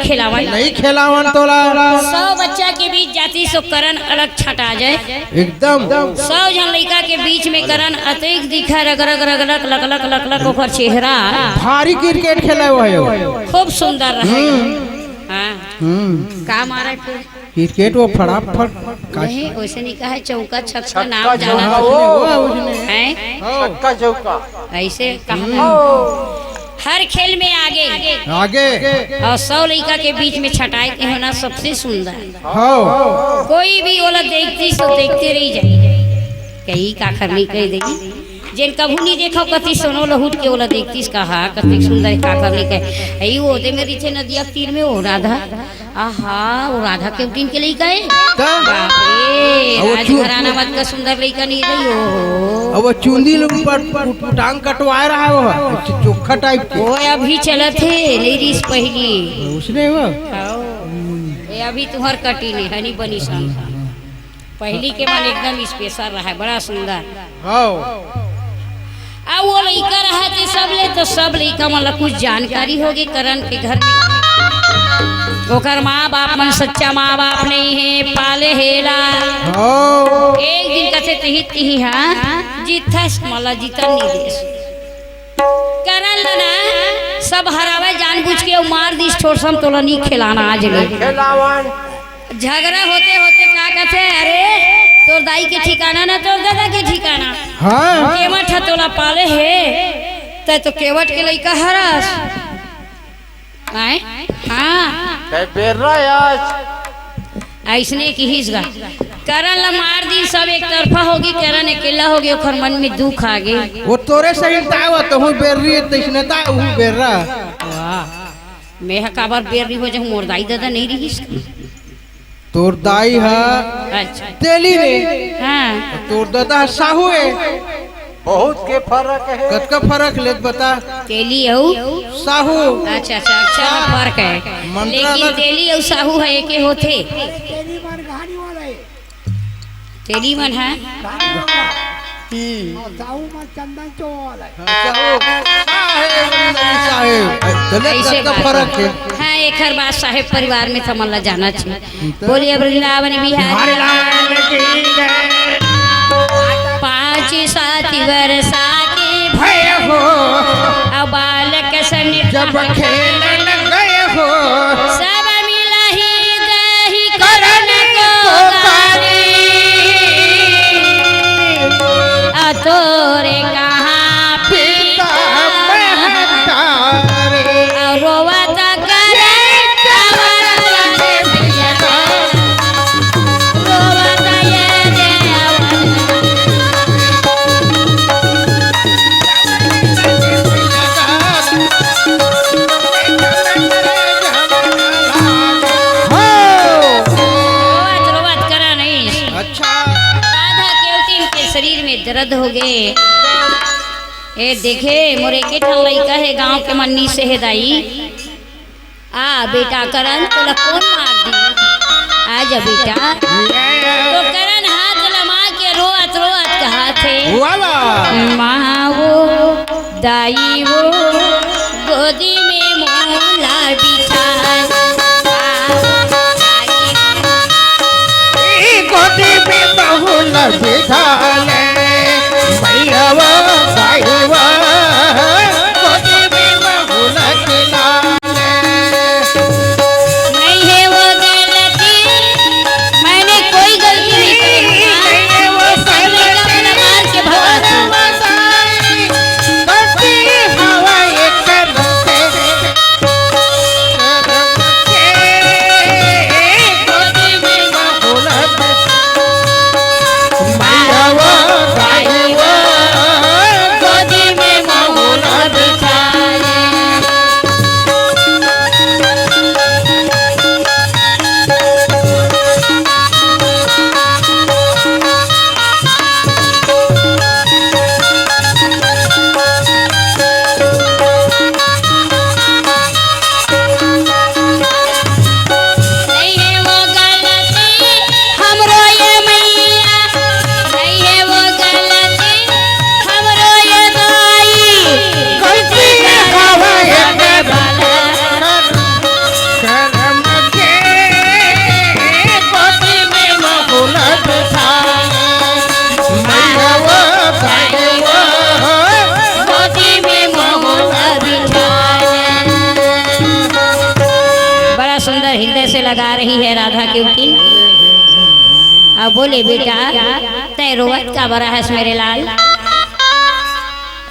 खिलावन तोला 100 बच्चा के बीच जाती सो करन अलग छटा जाए एकदम 100 जन लड़का के बीच में करन अतिक दिखा रग रग रग luck luck luck luck luck ओकर चेहरा भारी क्रिकेट खेला हुआ खूब सुंदर रहे। हाँ का मारा फिर क्रिकेट वो फटाफट नहीं वैसे नहीं कहा चौका छक्का नाम जाना है छक्का चौका ऐसे कहा हर खेल में आगे और 100 लड़का के बीच में छटाई के होना सबसे सुंदर। कोई भी ओला देखती सो देखते रही जाए कहीं का करनी कह देगी जिन कभू नहीं देखो कति सोनो लहुट के ओला देखती कहा कति सुंदर का करनी कहे आई वो दे मेरी थे नदिया तीर में वो राधा आहा वो राधा के उठीन के लिए गए बाप रे राजघराना मत का सुंदर लड़का नहीं रही हो अब वो चुंदी लोग पर टांग कटवा रहा है वो चोखा टाइप के वो अभी चला थे लेडीज पहली उसने वो ये अभी तुम्हार कटी नहीं हनी बनी सन पहली के मन एकदम स्पेशल रहा है बड़ा सुंदर अब वो लड़का रहा थे सब लड़का मतलब कुछ जानकारी होगी करण के घर में ओकर माँ बाप मन सच्चा माँ बाप नहीं है पाले हेला एक दिन कथे तिही हाँ जीता मला जीता नहीं देश करण लना सब हरावे जानबूझ के मार दी छोड़ सम तोला नहीं खिलाना आज ले झगड़ा होते होते क्या कहते अरे तोर दाई के ठिकाना ना तोर दादा के ठिकाना केवट है तोला पाले है तो केवट के लइका हरस आए हाँ ऐसने की हिस्सा करण ला मार दी सब एक तरफा होगी करण अकेला होगी ओकर मन में दुख आ गई वो तोरे सही तावा तो हूं बेर्री तइसने ता हूं बेर्रा वाह मैं काबर बेर्री हो जाऊं मोर दाई दादा नहीं रही तोर दाई है अच्छा तेली रे हाँ तोर दादा साहू है बहुत के फर्क है कत का फर्क ले बता तेली औ साहू अच्छा फर्क है लेकिन तेली और साहू है एक होते तेली मन है ऐसे फर्क है हाँ एक हर बात साहेब परिवार में समझ जाना चाहिए बोलिए वृंदावन बिहार 5-7 वर्षा के भय हो अब बालक सन जब खेलन गए हो सब मिला ही दही करण को तोरे कहाँ पिता महतारे रोवत करे रोवत रोवत करा नहीं अच्छा राधा केवटी के शरीर में दर्द हो गए ए देखे मोरे के ठन लइका है गांव के मन्नी से है दाई आ बेटा करण तोला कौन मार दी आजा बेटा तो करण हाथ लमा के रोत कहा थे माँ वो दाई वो गोदी में मोला बिछा गोदी में बहुल बिठाले भैया भाईवा गोदी में बहुल खिलाले नहीं है वो गलती मैंने कोई गलती नहीं की वो गलती मार के भगा करती हवा एक करते गोदी में बहुल भैया गा रही है राधा की उठी। अब बोले बेटा तय रोवत का बरा है मेरे लाल।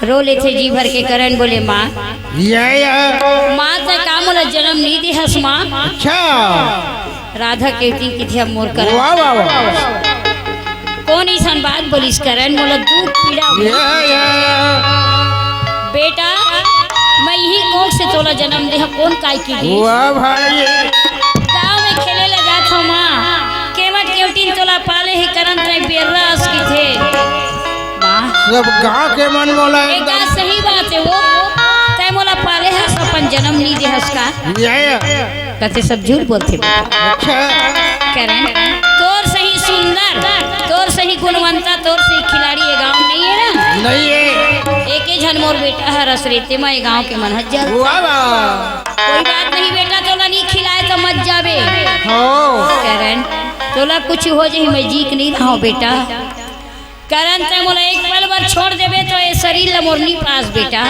रो ले थे जी भर के करण। बोले माँ माँ तय कामोला जन्म नहीं दे हस माँ। अच्छा राधा कहती कि थे अब मोर वाह करण वाह वाह कौन ऐसा बात बोलिस करण। बोला दूध पीड़ा बेटा मैं यही कोख से तोला जन्म दे कौन काय की दी। वाह भाई गाँव में खेले ले जात हो माँ केवट केवटीन तोला पाले ही करन तय बेर्रास की थे माँ। सब गांव के मन मोला एक बात सही बात है वो तय मोला पाले है अपन जन्म नहीं दे हस का। कहते सब झूठ बोलते अच्छा करण तोर सही सुंदर तोर सही गुणवंता तोर सही खिलाड़ी ये गांव नहीं है ना। नहीं है एक ही झन मोर बेटा है रस रेते में ये गांव के मन हज जा। वाह वाह कोई बात नहीं बेटा तोला नहीं खिलाए तो मत जाबे। हो करण तोला कुछ हो जाए मैं जीक नहीं रहा बेटा। करण ते मोला एक पल भर छोड़ देबे तो ये शरीर लमोरनी पास बेटा।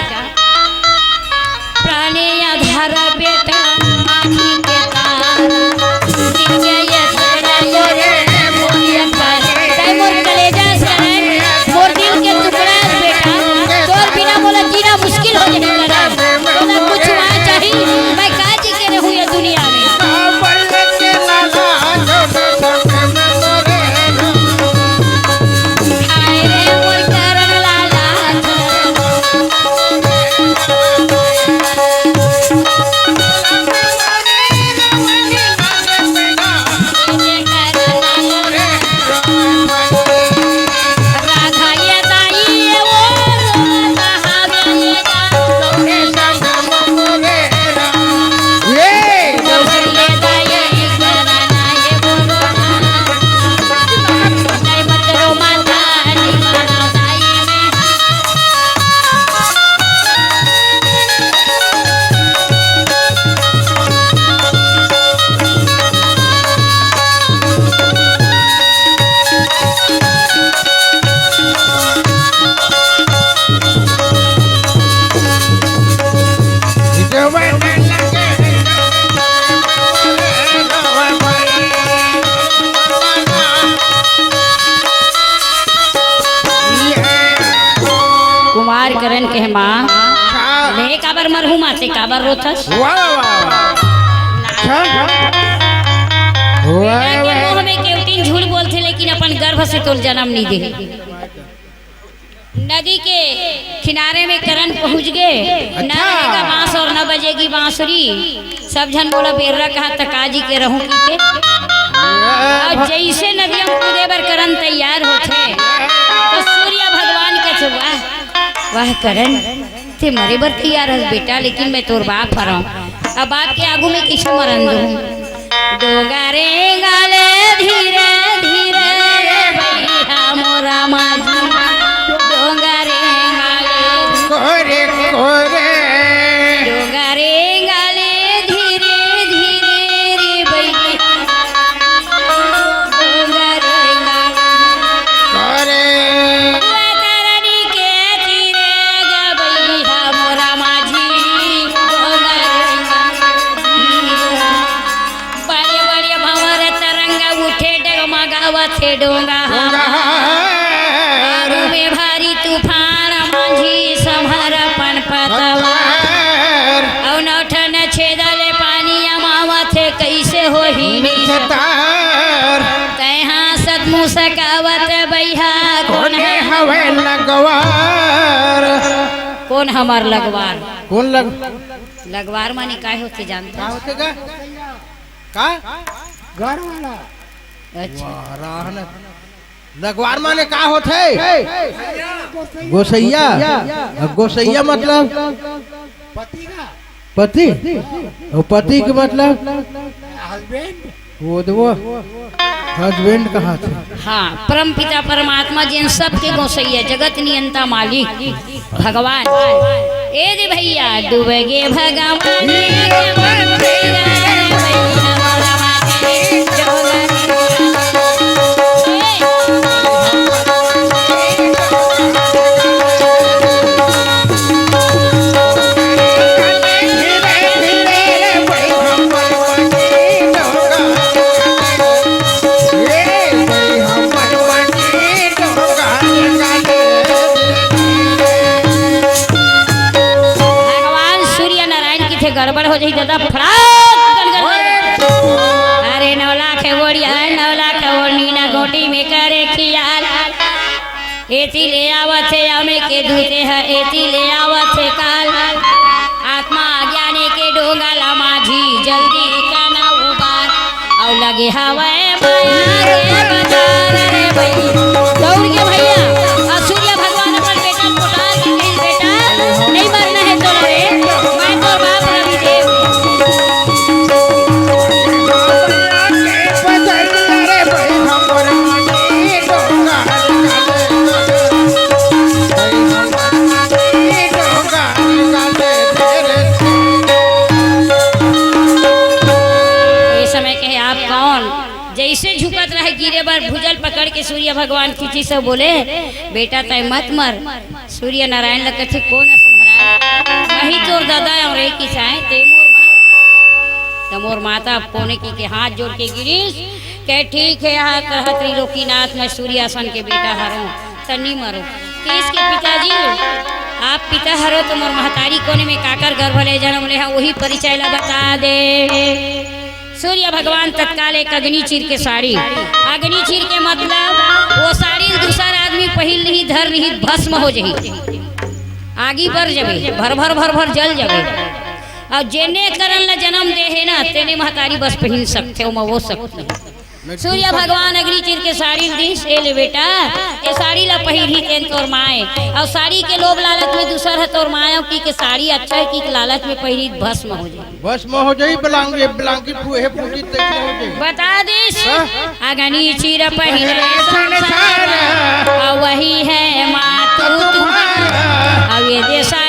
प्राणे आधार बेटा आँखी के तार दिल के ये टुकड़ा ये मोरिया पार ते मोर कलेजा करण मोर दिल के टुकड़ा बेटा। तोर बिना मोला जीना मुश्किल हो जाए करण। तोला कुछ वहाँ चाहिए मैं काजी के रहूँ ये दुनिया में। हाय रे मोर करण लाला राधा ये दाई ये वो राधा ये दाई ये दाई ये कराना ये बोलो नहीं मत रो माता नहीं मना दाई में। कुमार करण के माँ ले काबर मरहू माते काबर रोथस। हमें केवटीन झूठ बोलते लेकिन अपन गर्भ से तोल जन्म नहीं दे। नदी के किनारे में करण पहुंच गए। न रहेगा बांस और न बजेगी बांसुरी। सब जन बोला बेर्रा कहा तकाजी के रहूं की के। और जैसे नदियों कूदे बर करण तैयार होते तो सूर्य भगवान के वाह वाह करण ते मरे बर तैयार है बेटा लेकिन मैं तोर बाप हराऊं। अब बाप के आगू में किसे मरन दूं। डोगारे गाले धीरे धीरे रे भैया मोरा माजी डोगारे गाले कोरे कोरे डोगारे गाले धीरे धीरे रे भैया डोगारे कोरे करनी के तीरे गा भैया मोरा माझी डोगारे बड़े बड़े भंवर तरंगा उठे डगमगावा थे डोंगा आरू में भारी तूफान माझी संभरपन पतवा औ नौठन छेदले पानी अमावा थे कैसे हो ही कहाँ सदमु सकावत बैहा कौन है हवे लगवार कौन हमार लगवार। कौन लगवार माने काय होते जानते का हैं? होते का घर वाला अच्छा लगवार माने का होते गोसैया। गोसैया मतलब पति और पति के मतलब वो हस्बैंड कहा था। हाँ परम पिता परमात्मा जिन सबके गोसैया जगत नियंता मालिक भगवान। ए दे भैया डूबेगे भगवान गड़बड़ हो जाई दादा फड़ाक गलगल। अरे 9 लाख है बोरिया 9 लाख और नीना गोटी में करे खियाल एती ले आवत है हमें के दूते है एती ले आवत है काल आत्मा ज्ञाने के डोंगाला माझी जल्दी काना उबार और लगे हवाए माया के बाजार रे भाई दौड़ के भैया और सूर्य भगवान अपन बेटा पुकार के कही बेटा नहीं मरना है तो रे मैं तो बाप रवि देव जैसे झुकत रहे गिरे बार भुजल पकड़ के सूर्य भगवान खींची से बोले बेटा तय मत मर सूर्य नारायण लग थे कौन असमरा वही तोर दादा और रे की चाहे ते मोर बाप तो मोर माता कोने की के हाथ जोड़ के गिरीश के ठीक है यहाँ कहा त्रिलोकीनाथ मैं सूर्यासन के बेटा हरो तन्नी मरो किसके पिताजी आप पिता हरो तो मोर महतारी कोने में काकर गर्भ ले जन्म ले वही परिचय ला बता दे। सूर्य भगवान तत्काल एक अग्नि चीर के साड़ी अग्नि चीर के मतलब वो साड़ी दूसरा आदमी पहिल नहीं धर नहीं भस्म हो जाही आगे बढ़ जाबे भर भर भर भर जल जाबे और जेने करन ला जन्म दे है ना तेने महतारी बस पहिन सकते हो वो सकते सूर्य भगवान अग्नि चीर के साड़ी दी से ले बेटा ये साड़ी ला पहिरी तेन तोर माए और साड़ी के लोभ लालच में दूसर है तोर माया की साड़ी अच्छा है की लालच में पहिरी भस्म हो जाए भस्म हो जाई बलांगी फूहे फूटी तक हो जाई बता दिस अग्नि चीर पहिरे संसार और वही है मातु तुम्हारा और ये देशा